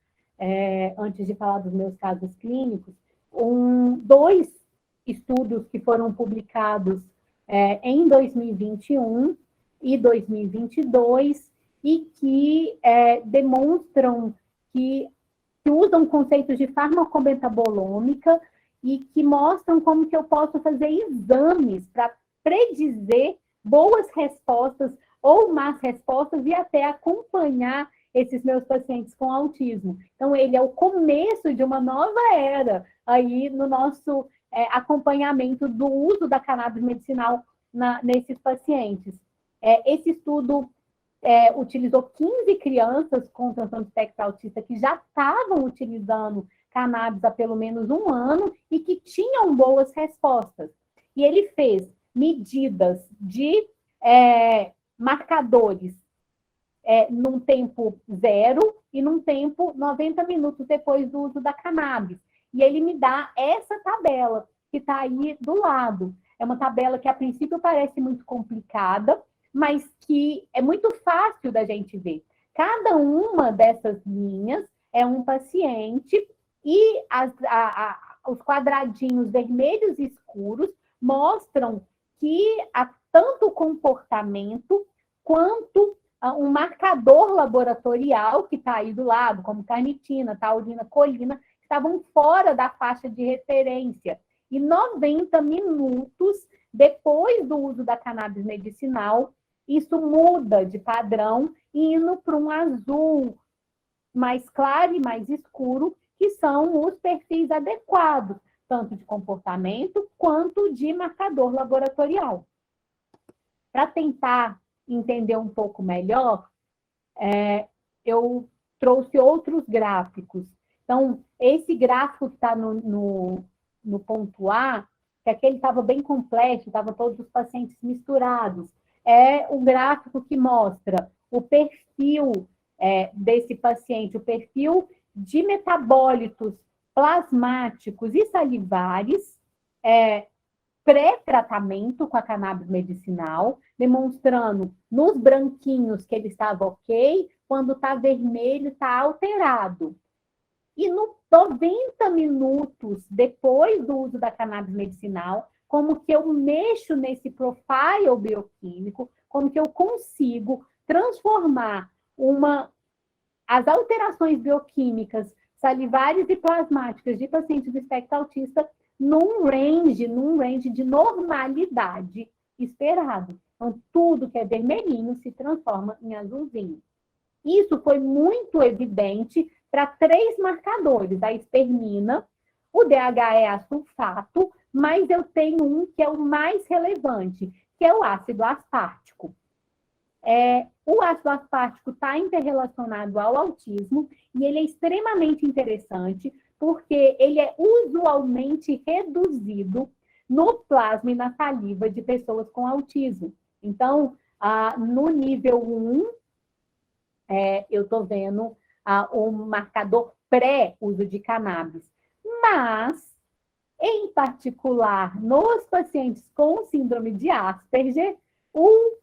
antes de falar dos meus casos clínicos, dois estudos que foram publicados em 2021 e 2022 e que demonstram que usam conceitos de farmacometabolômica e que mostram como que eu posso fazer exames para predizer boas respostas ou más respostas e até acompanhar esses meus pacientes com autismo. Então, ele é o começo de uma nova era aí no nosso acompanhamento do uso da cannabis medicinal nesses pacientes. Esse estudo utilizou 15 crianças com transtorno de espectro autista que já estavam utilizando cannabis há pelo menos um ano e que tinham boas respostas. E ele fez medidas de marcadores num tempo 0 e num tempo 90 minutos depois do uso da cannabis. E ele me dá essa tabela, que está aí do lado. É uma tabela que, a princípio, parece muito complicada, mas que é muito fácil da gente ver. Cada uma dessas linhas é um paciente e os quadradinhos vermelhos escuros mostram que há tanto o comportamento quanto um marcador laboratorial que está aí do lado, como carnitina, taurina, colina, estavam fora da faixa de referência. E 90 minutos depois do uso da cannabis medicinal, isso muda de padrão, indo para um azul mais claro e mais escuro, que são os perfis adequados, tanto de comportamento quanto de marcador laboratorial. Para tentar entender um pouco melhor, eu trouxe outros gráficos. Então, esse gráfico que está no ponto A, que aquele estava bem complexo, estava todos os pacientes misturados, é um gráfico que mostra o perfil desse paciente, o perfil de metabólitos plasmáticos e salivares, pré-tratamento com a cannabis medicinal, demonstrando nos branquinhos que ele estava ok, quando está vermelho, está alterado. E no 90 minutos depois do uso da cannabis medicinal, como que eu mexo nesse profile bioquímico, como que eu consigo transformar as alterações bioquímicas salivares e plasmáticas de pacientes do espectro autista num range de normalidade esperado. Então, tudo que é vermelhinho se transforma em azulzinho. Isso foi muito evidente para 3 marcadores, a espermina, o DHEA-sulfato, mas eu tenho um que é o mais relevante, que é o ácido aspartico. O ácido aspartico está interrelacionado ao autismo e ele é extremamente interessante porque ele é usualmente reduzido no plasma e na saliva de pessoas com autismo. Então, no nível 1, eu estou vendo um marcador pré-uso de cannabis. Mas, em particular, nos pacientes com síndrome de Asperger, o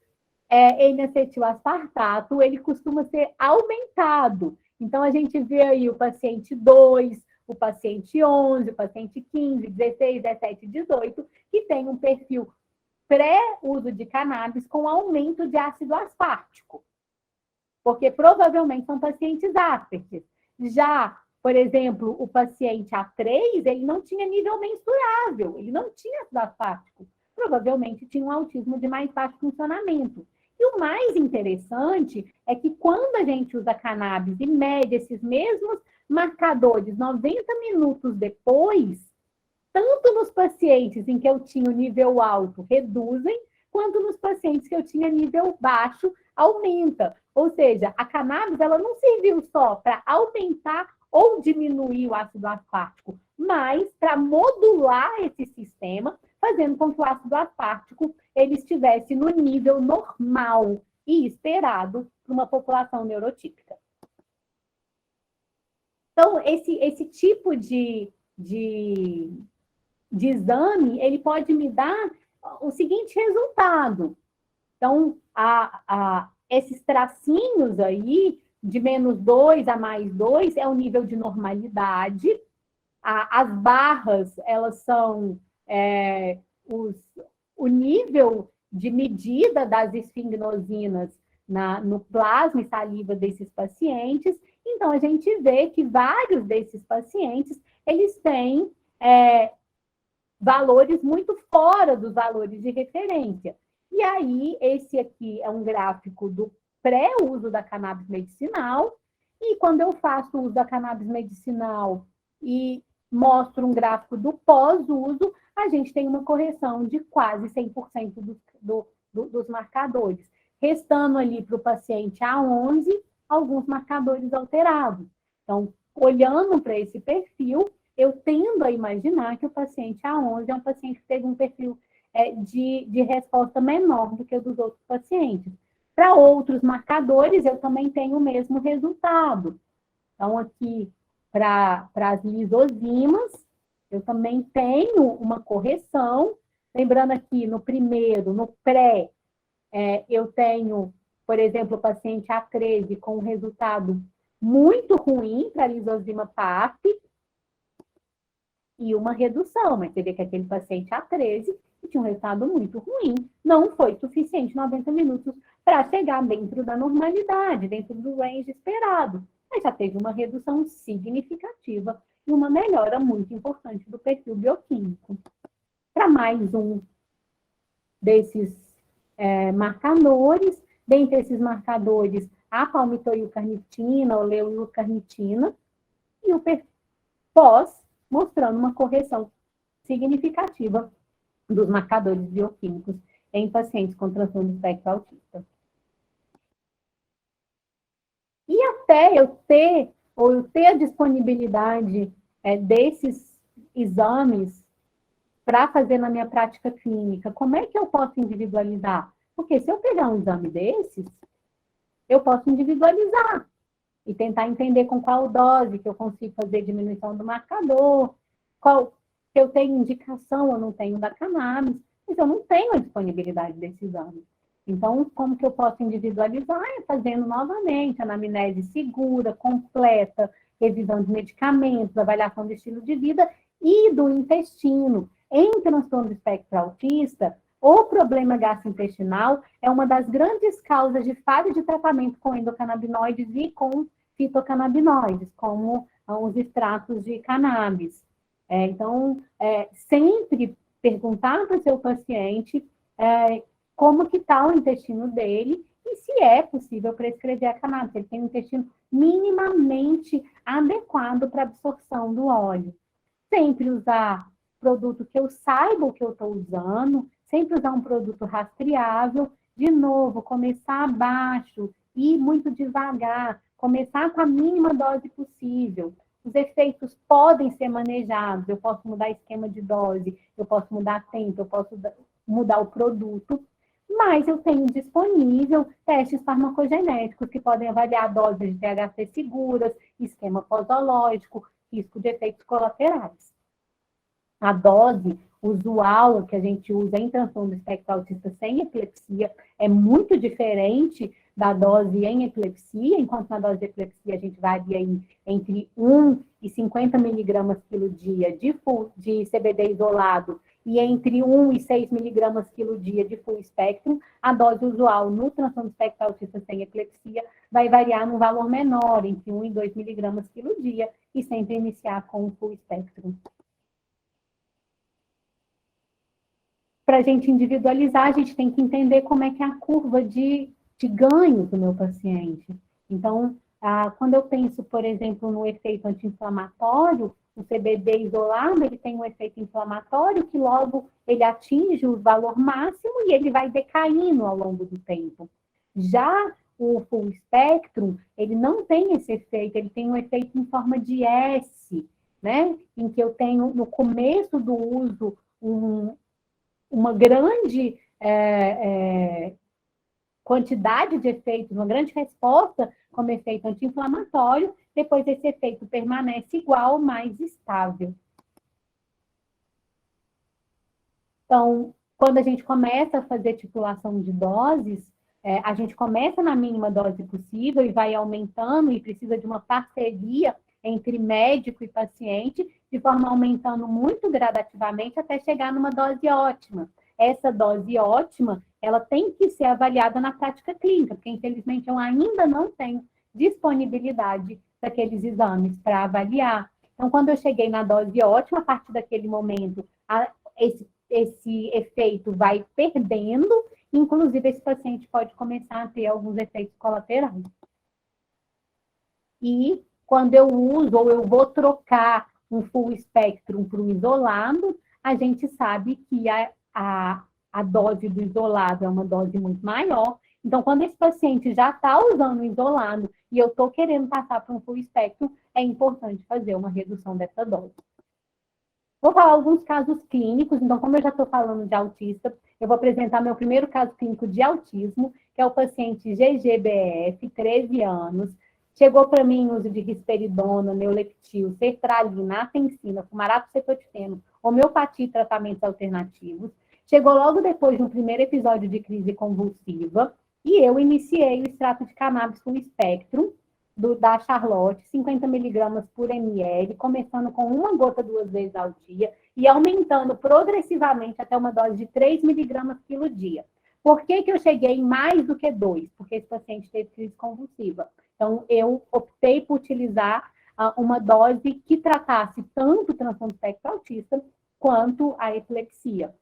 N-acetilaspartato, ele costuma ser aumentado. Então, a gente vê aí o paciente 2, o paciente 11, o paciente 15, 16, 17, 18, que tem um perfil pré-uso de cannabis com aumento de ácido aspartico. Porque provavelmente são pacientes Asperger. Já, por exemplo, o paciente A3, ele não tinha nível mensurável, ele não tinha ácido aspartico. Provavelmente tinha um autismo de mais baixo funcionamento. E o mais interessante é que quando a gente usa cannabis e mede esses mesmos marcadores 90 minutos depois, tanto nos pacientes em que eu tinha o nível alto reduzem, quanto nos pacientes que eu tinha nível baixo aumenta. Ou seja, a cannabis ela não serviu só para aumentar ou diminuir o ácido aspartico, mas para modular esse sistema, fazendo com que o ácido aspartico ele estivesse no nível normal e esperado para uma população neurotípica. Então, esse tipo de exame, ele pode me dar o seguinte resultado. Então, esses tracinhos aí, de -2 a +2, é o nível de normalidade. As barras, elas são o nível de medida das esfingnosinas no plasma e saliva desses pacientes. Então, a gente vê que vários desses pacientes, eles têm valores muito fora dos valores de referência. E aí, esse aqui é um gráfico do pré-uso da cannabis medicinal, e quando eu faço o uso da cannabis medicinal e mostro um gráfico do pós-uso, a gente tem uma correção de quase 100% dos marcadores, restando ali para o paciente A11 alguns marcadores alterados. Então, olhando para esse perfil, eu tendo a imaginar que o paciente A11 é um paciente que teve um perfil de resposta menor do que o dos outros pacientes. Para outros marcadores, eu também tenho o mesmo resultado. Então, aqui, para as lisosimas, eu também tenho uma correção. Lembrando aqui, no primeiro, no pré, eu tenho, por exemplo, o paciente A13 com um resultado muito ruim para a lisosima PAP e uma redução, mas você vê que aquele paciente A13 tinha um resultado muito ruim, não foi suficiente 90 minutos para chegar dentro da normalidade, dentro do range esperado, mas já teve uma redução significativa e uma melhora muito importante do perfil bioquímico. Para mais um desses marcadores, dentre esses marcadores, a palmitoilcarnitina, ou leuilcarnitina, e o pós, mostrando uma correção significativa dos marcadores bioquímicos em pacientes com transtorno do espectro autista. E até eu ter a disponibilidade desses exames para fazer na minha prática clínica, como é que eu posso individualizar? Porque se eu pegar um exame desses, eu posso individualizar e tentar entender com qual dose que eu consigo fazer diminuição do marcador, qual se eu tenho indicação ou não tenho da cannabis, mas eu não tenho a disponibilidade desse exame. Então, como que eu posso individualizar? Fazendo novamente anamnese segura, completa, revisão de medicamentos, avaliação do estilo de vida e do intestino. Em transtorno do espectro autista, o problema gastrointestinal é uma das grandes causas de falha de tratamento com endocannabinoides e com fitocannabinoides, como os extratos de cannabis. Então, sempre perguntar para o seu paciente como que está o intestino dele e se é possível prescrever a cannabis, se ele tem um intestino minimamente adequado para a absorção do óleo. Sempre usar produto que eu saiba o que eu estou usando, sempre usar um produto rastreável, de novo, começar abaixo, ir muito devagar, começar com a mínima dose possível. Os efeitos podem ser manejados, eu posso mudar esquema de dose, eu posso mudar tempo, eu posso mudar o produto, mas eu tenho disponível testes farmacogenéticos que podem avaliar doses de THC seguras, esquema posológico, risco de efeitos colaterais. A dose usual que a gente usa em transtorno do espectro autista sem epilepsia é muito diferente da dose em epilepsia, enquanto na dose de epilepsia a gente varia entre 1 e 50 miligramas quilo dia de CBD isolado e entre 1 e 6 miligramas quilo dia de full spectrum, a dose usual no transtorno do espectro autista sem epilepsia vai variar num valor menor, entre 1 e 2 miligramas quilo dia, e sempre iniciar com o full spectrum. Para a gente individualizar, a gente tem que entender como é que é a curva de ganho do meu paciente. Então, quando eu penso, por exemplo, no efeito anti-inflamatório, o CBD isolado, ele tem um efeito inflamatório que logo ele atinge o valor máximo e ele vai decaindo ao longo do tempo. Já o full spectrum, ele não tem esse efeito, ele tem um efeito em forma de S, né? Em que eu tenho, no começo do uso, uma grande quantidade de efeitos, uma grande resposta como efeito anti-inflamatório, depois esse efeito permanece igual, mais estável. Então, quando a gente começa a fazer titulação de doses, a gente começa na mínima dose possível e vai aumentando e precisa de uma parceria entre médico e paciente, de forma aumentando muito gradativamente até chegar numa dose ótima. Essa dose ótima, ela tem que ser avaliada na prática clínica, porque infelizmente eu ainda não tenho disponibilidade daqueles exames para avaliar. Então, quando eu cheguei na dose ótima, a partir daquele momento, esse efeito vai perdendo, inclusive esse paciente pode começar a ter alguns efeitos colaterais. E quando eu uso ou eu vou trocar um full spectrum para um isolado, a gente sabe que a dose do isolado é uma dose muito maior. Então, quando esse paciente já está usando o isolado e eu estou querendo passar para um full spectrum, é importante fazer uma redução dessa dose. Vou falar alguns casos clínicos, então, como eu já estou falando de autista, eu vou apresentar meu primeiro caso clínico de autismo, que é o paciente GGBF, 13 anos, chegou para mim em uso de risperidona, neuleptil, sertralina, atencina, fumarato cetotifeno, homeopatia e tratamentos alternativos. Chegou logo depois de um primeiro episódio de crise convulsiva, e eu iniciei o extrato de cannabis com espectro, da Charlotte, 50 miligramas por ml, começando com 1 gota 2 vezes ao dia e aumentando progressivamente até uma dose de 3 miligramas por dia. Por que eu cheguei em mais do que 2? Porque esse paciente teve crise convulsiva. Então, eu optei por utilizar uma dose que tratasse tanto o transtorno do espectro autista quanto a epilepsia.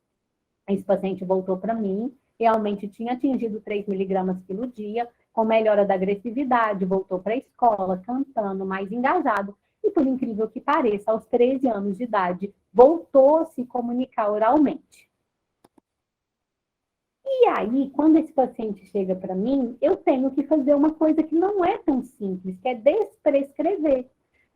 Esse paciente voltou para mim, realmente tinha atingido 3 miligramas por dia, com melhora da agressividade, voltou para a escola, cantando, mais engajado, e por incrível que pareça, aos 13 anos de idade, voltou a se comunicar oralmente. E aí, quando esse paciente chega para mim, eu tenho que fazer uma coisa que não é tão simples, que é desprescrever.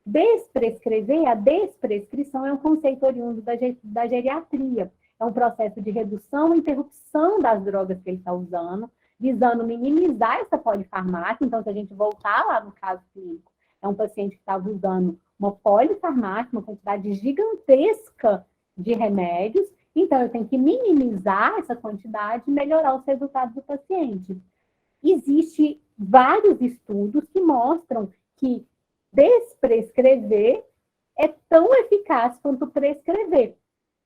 Desprescrever, a desprescrição é um conceito oriundo da geriatria. É um processo de redução e interrupção das drogas que ele está usando, visando minimizar essa polifarmácia. Então, se a gente voltar lá no caso clínico, é um paciente que estava usando uma polifarmácia, uma quantidade gigantesca de remédios. Então, eu tenho que minimizar essa quantidade e melhorar os resultados do paciente. Existem vários estudos que mostram que desprescrever é tão eficaz quanto prescrever.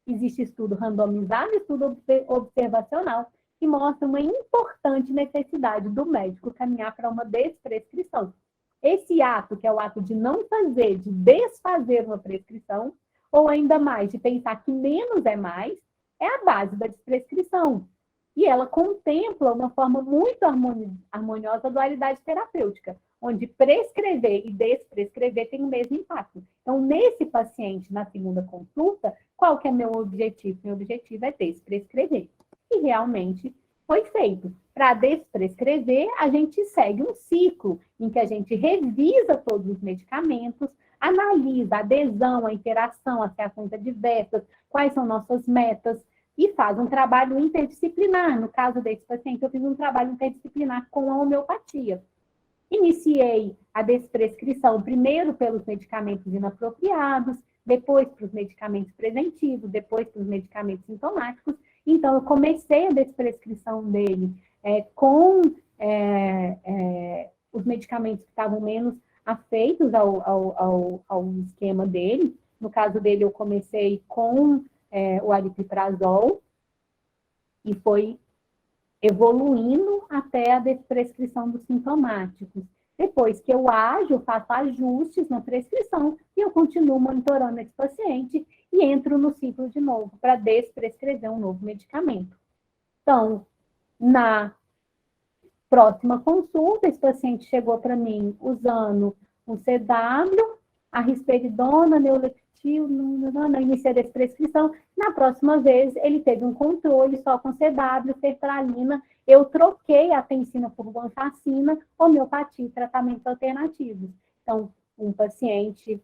Existe estudo randomizado e estudo observacional que mostra uma importante necessidade do médico caminhar para uma desprescrição. Esse ato, que é o ato de não fazer, de desfazer uma prescrição, ou ainda mais, de pensar que menos é mais, é a base da desprescrição. E ela contempla uma forma muito harmoniosa da dualidade terapêutica, onde prescrever e desprescrever tem o mesmo impacto. Então, nesse paciente, na segunda consulta, qual que é meu objetivo? Meu objetivo é desprescrever. E realmente foi feito. Para desprescrever, a gente segue um ciclo em que a gente revisa todos os medicamentos, analisa a adesão, a interação, as reações adversas, quais são nossas metas, e faz um trabalho interdisciplinar. No caso desse paciente, eu fiz um trabalho interdisciplinar com a homeopatia. Iniciei a desprescrição primeiro pelos medicamentos inapropriados, depois para os medicamentos preventivos, depois para os medicamentos sintomáticos. Então, eu comecei a desprescrição dele com os medicamentos que estavam menos afeitos ao esquema dele. No caso dele, eu comecei com o aripiprazol e foi evoluindo até a desprescrição dos sintomáticos. Depois que eu ajo, faço ajustes na prescrição e eu continuo monitorando esse paciente e entro no ciclo de novo para desprescrever um novo medicamento. Então, na próxima consulta, esse paciente chegou para mim usando um CW, a risperidona, neuleptil, iniciei a desprescrição. Na próxima vez, ele teve um controle só com CW, sertralina. Eu troquei a atencina por guanfacina, homeopatia e tratamentos alternativos. Então, um paciente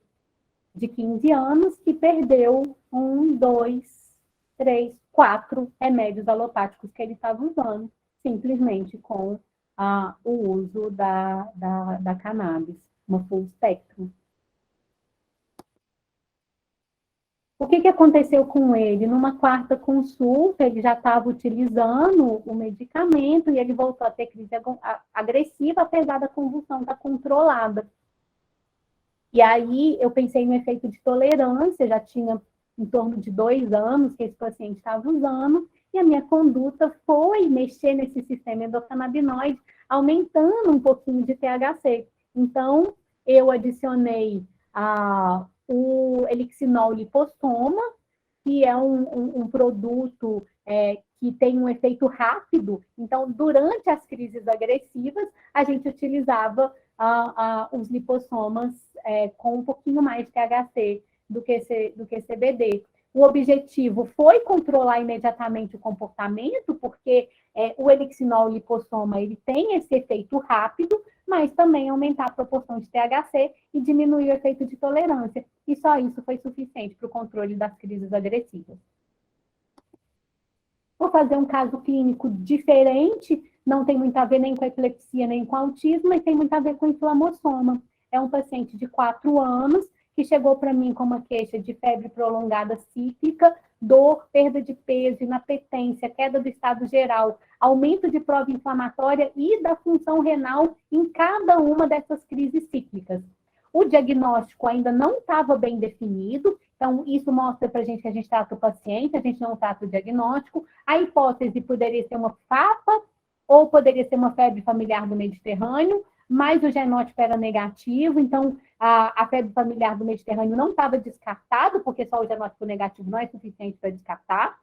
de 15 anos que perdeu 1, 2, 3, 4 remédios alopáticos que ele estava usando, simplesmente com o uso da cannabis, uma full spectrum. O que aconteceu com ele? Numa quarta consulta, ele já estava utilizando o medicamento e ele voltou a ter crise agressiva, apesar da convulsão estar controlada. E aí eu pensei no efeito de tolerância, já tinha em torno de 2 anos que esse paciente estava usando, e a minha conduta foi mexer nesse sistema endocannabinoide, aumentando um pouquinho de THC. Então, eu adicionei o elixinol lipossoma, que é um produto que tem um efeito rápido. Então, durante as crises agressivas, a gente utilizava os lipossomas com um pouquinho mais de THC do que CBD. o objetivo foi controlar imediatamente o comportamento, porque o elixinol lipossoma ele tem esse efeito rápido, mas também aumentar a proporção de THC e diminuir o efeito de tolerância. E só isso foi suficiente para o controle das crises agressivas. Vou fazer um caso clínico diferente, não tem muito a ver nem com epilepsia, nem com autismo, mas tem muito a ver com inflamossoma. É um paciente de 4 anos que chegou para mim com uma queixa de febre prolongada cíclica, dor, perda de peso, inapetência, queda do estado geral, aumento de prova inflamatória e da função renal em cada uma dessas crises cíclicas. O diagnóstico ainda não estava bem definido, então isso mostra para a gente que a gente trata o paciente, a gente não trata o diagnóstico. A hipótese poderia ser uma FAPA ou poderia ser uma febre familiar do Mediterrâneo, mas o genótipo era negativo, então a febre familiar do Mediterrâneo não estava descartado, porque só o genótipo negativo não é suficiente para descartar,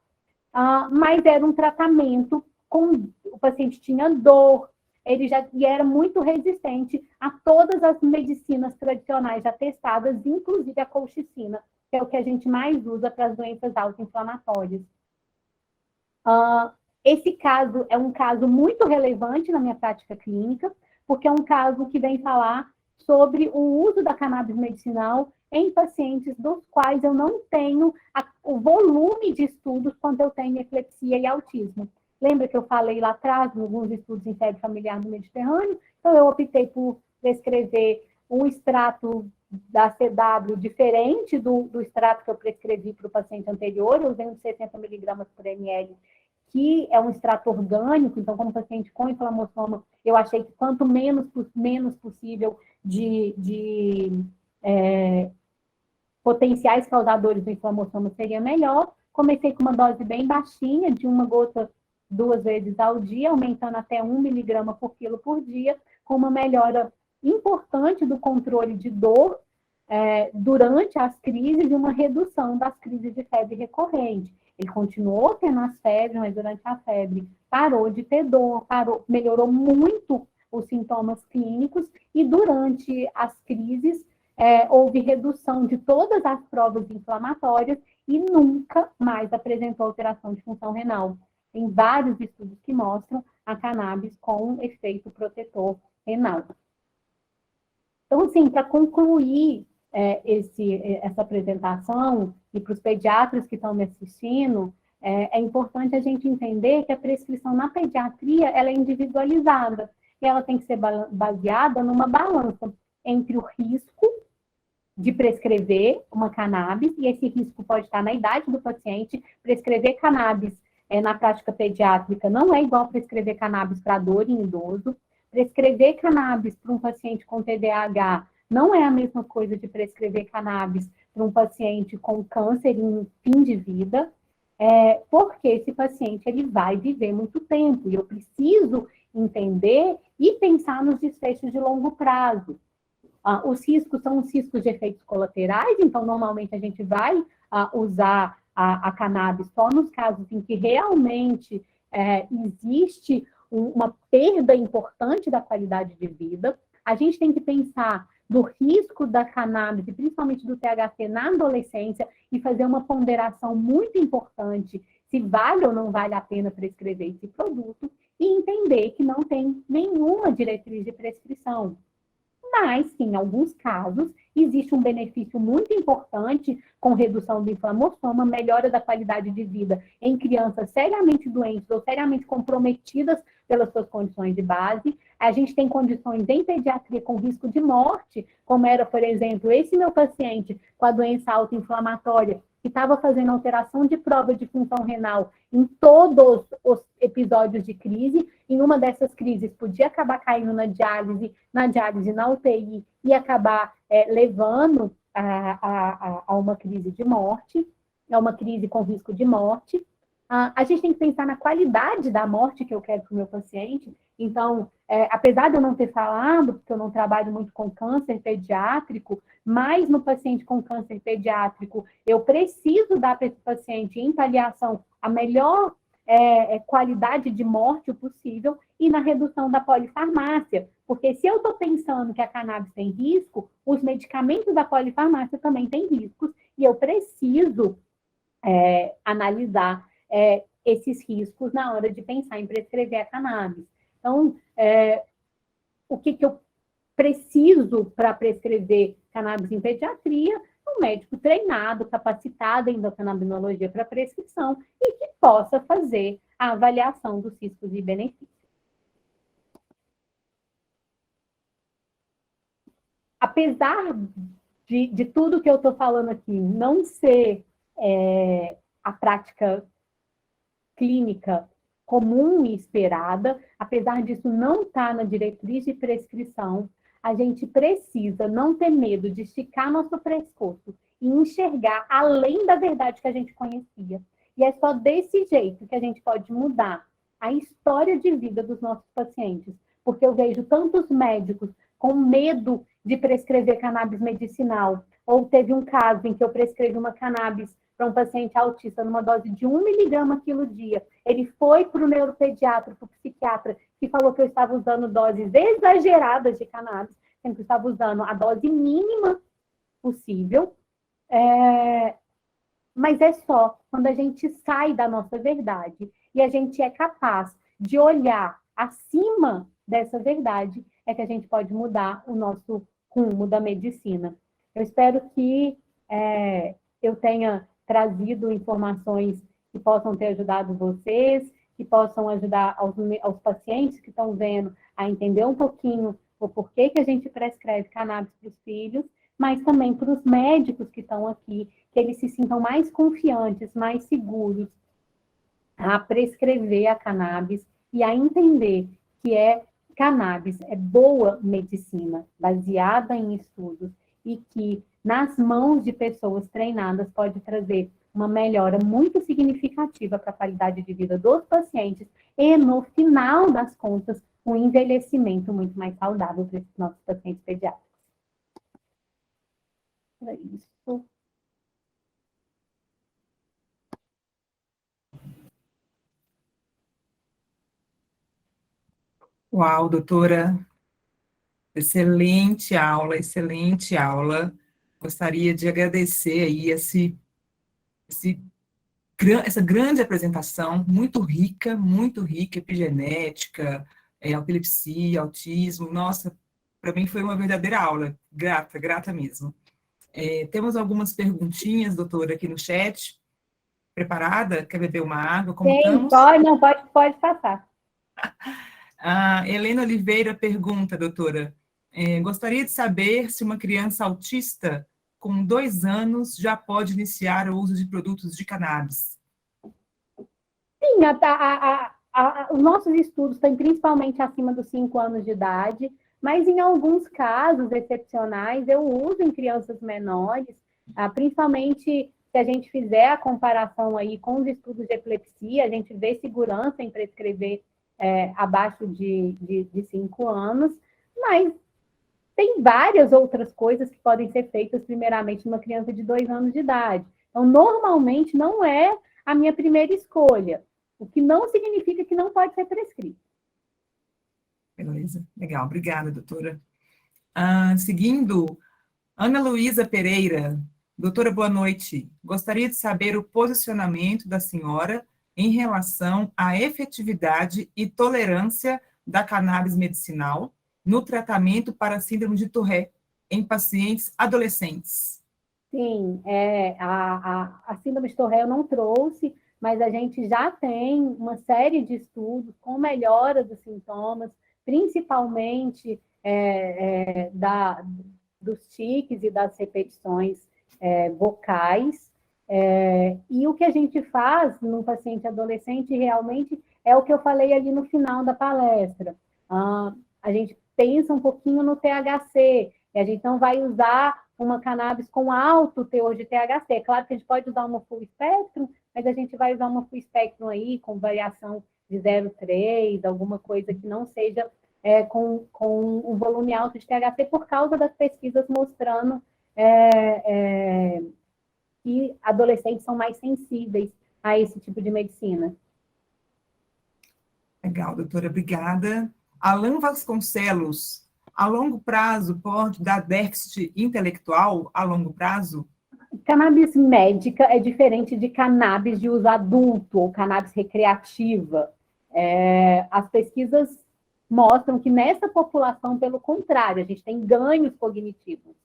mas era um tratamento o paciente tinha dor, ele já era muito resistente a todas as medicinas tradicionais já testadas, inclusive a colchicina, que é o que a gente mais usa para as doenças autoinflamatórias. Esse caso é um caso muito relevante na minha prática clínica, porque é um caso que vem falar sobre o uso da cannabis medicinal em pacientes dos quais eu não tenho o volume de estudos quando eu tenho epilepsia e autismo. Lembra que eu falei lá atrás, em alguns estudos em febre familiar no Mediterrâneo? Então, eu optei por prescrever um extrato da CW diferente do extrato que eu prescrevi para o paciente anterior. Eu usei uns 60 miligramas por ml, que é um extrato orgânico. Então, como paciente com inflamossoma, eu achei que quanto menos possível de potenciais causadores do inflamossoma seria melhor. Comecei com uma dose bem baixinha, de 1 gota 2 vezes ao dia, aumentando até 1 miligrama por quilo por dia, com uma melhora importante do controle de dor durante as crises e uma redução das crises de febre recorrente. Ele continuou tendo as febres, mas durante a febre parou de ter dor, melhorou muito os sintomas clínicos e durante as crises houve redução de todas as provas inflamatórias e nunca mais apresentou alteração de função renal. Tem vários estudos que mostram a cannabis com efeito protetor renal. Então, assim, para concluir essa apresentação, e para os pediatras que estão me assistindo, é importante a gente entender que a prescrição na pediatria ela é individualizada, e ela tem que ser baseada numa balança entre o risco de prescrever uma cannabis, e esse risco pode estar na idade do paciente. Prescrever cannabis na prática pediátrica não é igual prescrever cannabis para dor em idoso. Prescrever cannabis para um paciente com TDAH não é a mesma coisa de prescrever cannabis para um paciente com câncer em fim de vida, porque esse paciente ele vai viver muito tempo, e eu preciso entender e pensar nos desfechos de longo prazo. Os riscos são os riscos de efeitos colaterais, então normalmente a gente vai usar a cannabis só nos casos em que realmente existe uma perda importante da qualidade de vida. A gente tem que pensar do risco da cannabis, e principalmente do THC na adolescência, e fazer uma ponderação muito importante se vale ou não vale a pena prescrever esse produto, e entender que não tem nenhuma diretriz de prescrição. Mas, sim, em alguns casos, existe um benefício muito importante com redução do inflamossoma, melhora da qualidade de vida em crianças seriamente doentes ou seriamente comprometidas pelas suas condições de base. A gente tem condições em pediatria com risco de morte, como era, por exemplo, esse meu paciente com a doença autoinflamatória, que estava fazendo alteração de prova de função renal em todos os episódios de crise. Em uma dessas crises, podia acabar caindo na diálise na UTI, e acabar levando a uma crise de morte, a uma crise com risco de morte. A gente tem que pensar na qualidade da morte que eu quero para o meu paciente. Então, apesar de eu não ter falado, porque eu não trabalho muito com câncer pediátrico, mas no paciente com câncer pediátrico, eu preciso dar para esse paciente em paliação a melhor qualidade de morte possível, e na redução da polifarmácia, porque se eu estou pensando que a cannabis tem risco, os medicamentos da polifarmácia também têm riscos, e eu preciso analisar esses riscos na hora de pensar em prescrever a cannabis. Então, o que eu preciso para prescrever cannabis em pediatria? Um médico treinado, capacitado em endocannabinologia para prescrição e que possa fazer a avaliação dos riscos e benefícios. Apesar de tudo que eu estou falando aqui não ser a prática clínica comum e esperada, apesar disso não estar na diretriz de prescrição, a gente precisa não ter medo de esticar nosso pescoço e enxergar além da verdade que a gente conhecia. E é só desse jeito que a gente pode mudar a história de vida dos nossos pacientes, porque eu vejo tantos médicos com medo de prescrever cannabis medicinal, ou teve um caso em que eu prescrevi uma cannabis para um paciente autista numa dose de 1 miligrama quilo dia. Ele foi para o neuropediatra, para o psiquiatra, que falou que eu estava usando doses exageradas de cannabis, sendo que eu estava usando a dose mínima possível. Mas é só quando a gente sai da nossa verdade e a gente é capaz de olhar acima dessa verdade, é que a gente pode mudar o nosso rumo da medicina. Eu espero que eu tenha trazido informações que possam ter ajudado vocês, que possam ajudar aos pacientes que estão vendo a entender um pouquinho o porquê que a gente prescreve cannabis para os filhos, mas também para os médicos que estão aqui, que eles se sintam mais confiantes, mais seguros a prescrever a cannabis e a entender que cannabis é boa medicina, baseada em estudos, e que nas mãos de pessoas treinadas pode trazer uma melhora muito significativa para a qualidade de vida dos pacientes e, no final das contas, um envelhecimento muito mais saudável para esses nossos pacientes pediátricos. É isso. Uau, doutora, excelente aula, excelente aula. Gostaria de agradecer aí essa grande apresentação, muito rica, epigenética, epilepsia, autismo. Nossa, para mim foi uma verdadeira aula, grata mesmo. Temos algumas perguntinhas, doutora, aqui no chat. Preparada? Quer beber uma água? Como Sim, estamos? pode passar. A Helena Oliveira pergunta, doutora, gostaria de saber se uma criança autista com 2 anos já pode iniciar o uso de produtos de cannabis. Sim, os nossos estudos têm principalmente acima dos 5 anos de idade, mas em alguns casos excepcionais eu uso em crianças menores, principalmente se a gente fizer a comparação aí com os estudos de epilepsia, a gente vê segurança em prescrever abaixo de 5 anos, mas tem várias outras coisas que podem ser feitas primeiramente numa criança de 2 anos de idade. Então, normalmente não é a minha primeira escolha, o que não significa que não pode ser prescrito. Beleza, legal, obrigada, doutora. Seguindo, Ana Luísa Pereira, doutora, boa noite. Gostaria de saber o posicionamento da senhora em relação à efetividade e tolerância da cannabis medicinal no tratamento para a síndrome de Tourette em pacientes adolescentes. Sim, a síndrome de Tourette eu não trouxe, mas a gente já tem uma série de estudos com melhora dos sintomas, principalmente dos tiques e das repetições vocais. E o que a gente faz num paciente adolescente realmente é o que eu falei ali no final da palestra. A gente pensa um pouquinho no THC, e a gente não vai usar uma cannabis com alto teor de THC. É claro que a gente pode usar uma full spectrum, mas a gente vai usar uma full spectrum aí com variação de 0,3, alguma coisa que não seja com um volume alto de THC, por causa das pesquisas mostrando que adolescentes são mais sensíveis a esse tipo de medicina. Legal, doutora, obrigada. Alan Vasconcelos, a longo prazo pode dar déficit intelectual a longo prazo? Cannabis médica é diferente de cannabis de uso adulto ou cannabis recreativa. As pesquisas mostram que nessa população, pelo contrário, a gente tem ganhos cognitivos.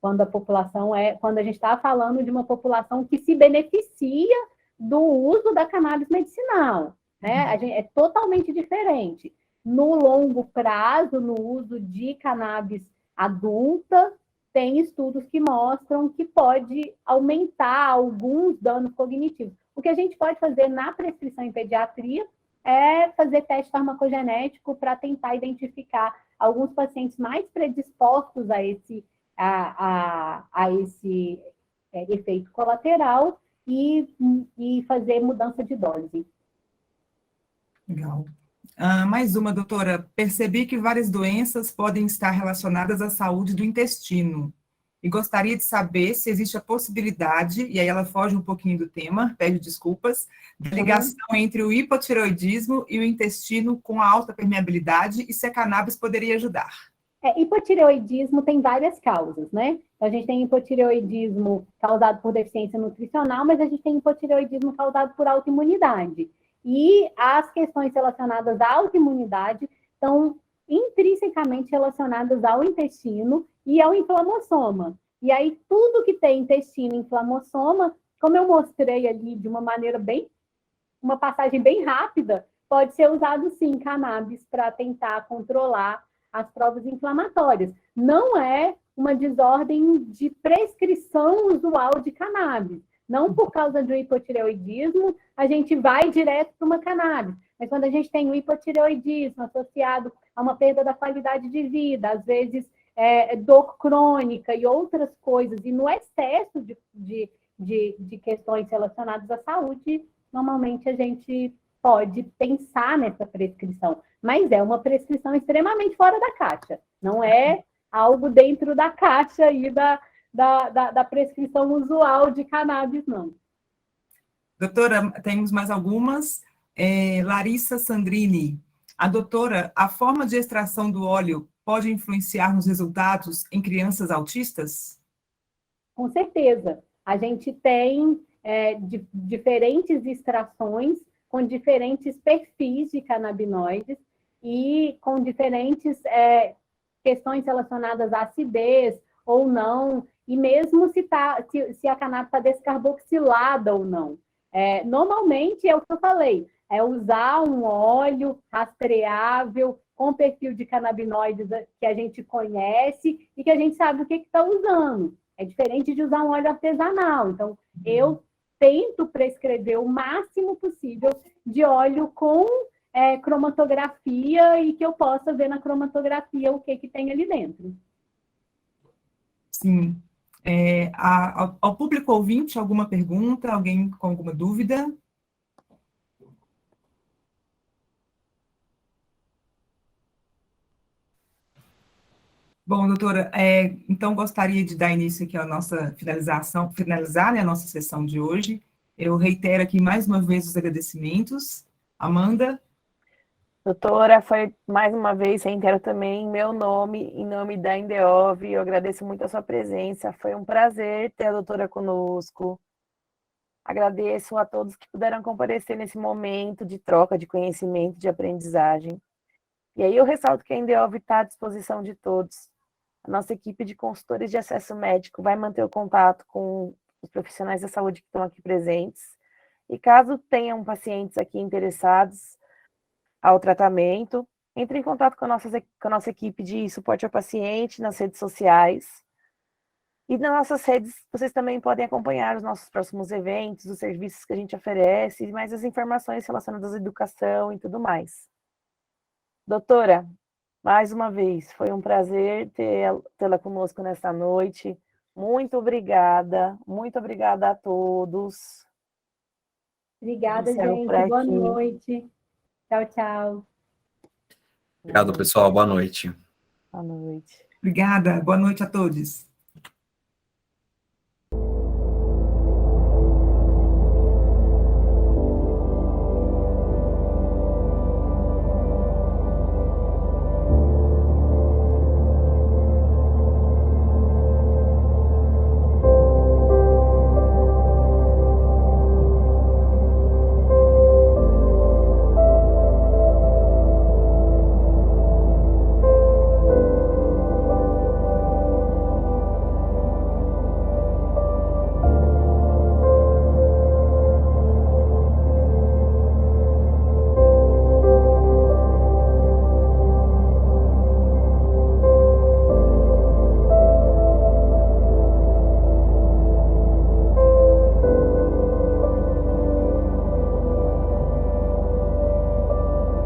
Quando a gente está falando de uma população que se beneficia do uso da cannabis medicinal, né? É totalmente diferente. No longo prazo, no uso de cannabis adulta, tem estudos que mostram que pode aumentar alguns danos cognitivos. O que a gente pode fazer na prescrição em pediatria é fazer teste farmacogenético para tentar identificar alguns pacientes mais predispostos a esse efeito colateral e fazer mudança de dose. Legal. Mais uma, doutora. Percebi que várias doenças podem estar relacionadas à saúde do intestino. E gostaria de saber se existe a possibilidade, e aí ela foge um pouquinho do tema, pede desculpas, da ligação entre o hipotireoidismo e o intestino com a alta permeabilidade e se a cannabis poderia ajudar. Hipotireoidismo tem várias causas, né? A gente tem hipotireoidismo causado por deficiência nutricional, mas a gente tem hipotireoidismo causado por autoimunidade. E as questões relacionadas à autoimunidade estão intrinsecamente relacionadas ao intestino e ao inflamossoma. E aí, tudo que tem intestino e inflamossoma, como eu mostrei ali de uma maneira uma passagem bem rápida, pode ser usado sim cannabis para tentar controlar as provas inflamatórias. Não é uma desordem de prescrição usual de cannabis. Não por causa do hipotireoidismo, a gente vai direto para uma cannabis. Mas quando a gente tem o hipotireoidismo associado a uma perda da qualidade de vida, às vezes dor crônica e outras coisas, e no excesso de questões relacionadas à saúde, normalmente a gente pode pensar nessa prescrição. Mas é uma prescrição extremamente fora da caixa. Não é algo dentro da caixa aí da prescrição usual de cannabis, não. Doutora, temos mais algumas. Larissa Sandrini. Doutora, a forma de extração do óleo pode influenciar nos resultados em crianças autistas? Com certeza. A gente tem diferentes extrações com diferentes perfis de canabinoides e com diferentes questões relacionadas à acidez ou não, e mesmo se a cannabis está descarboxilada ou não. Normalmente, é o que eu falei, é usar um óleo rastreável com perfil de canabinoides que a gente conhece e que a gente sabe o que está usando. É diferente de usar um óleo artesanal. Então, eu tento prescrever o máximo possível de óleo com cromatografia e que eu possa ver na cromatografia o que tem ali dentro. Sim. Ao público ouvinte, alguma pergunta? Alguém com alguma dúvida? Bom, doutora, então gostaria de dar início aqui à nossa finalizar, né, a nossa sessão de hoje. Eu reitero aqui mais uma vez os agradecimentos. Amanda? Doutora, foi mais uma vez, reitero também meu nome, em nome da Indeov, eu agradeço muito a sua presença, foi um prazer ter a doutora conosco. Agradeço a todos que puderam comparecer nesse momento de troca de conhecimento, de aprendizagem. E aí eu ressalto que a Indeov está à disposição de todos. A nossa equipe de consultores de acesso médico vai manter o contato com os profissionais da saúde que estão aqui presentes. E caso tenham pacientes aqui interessados ao tratamento, entre em contato com a nossa equipe de suporte ao paciente nas redes sociais. E nas nossas redes, vocês também podem acompanhar os nossos próximos eventos, os serviços que a gente oferece, e mais as informações relacionadas à educação e tudo mais. Doutora, mais uma vez, foi um prazer tê-la conosco nesta noite. Muito obrigada a todos. Obrigada, gente. Boa noite. Tchau, tchau. Obrigado, pessoal. Boa noite. Boa noite. Obrigada. Boa noite a todos.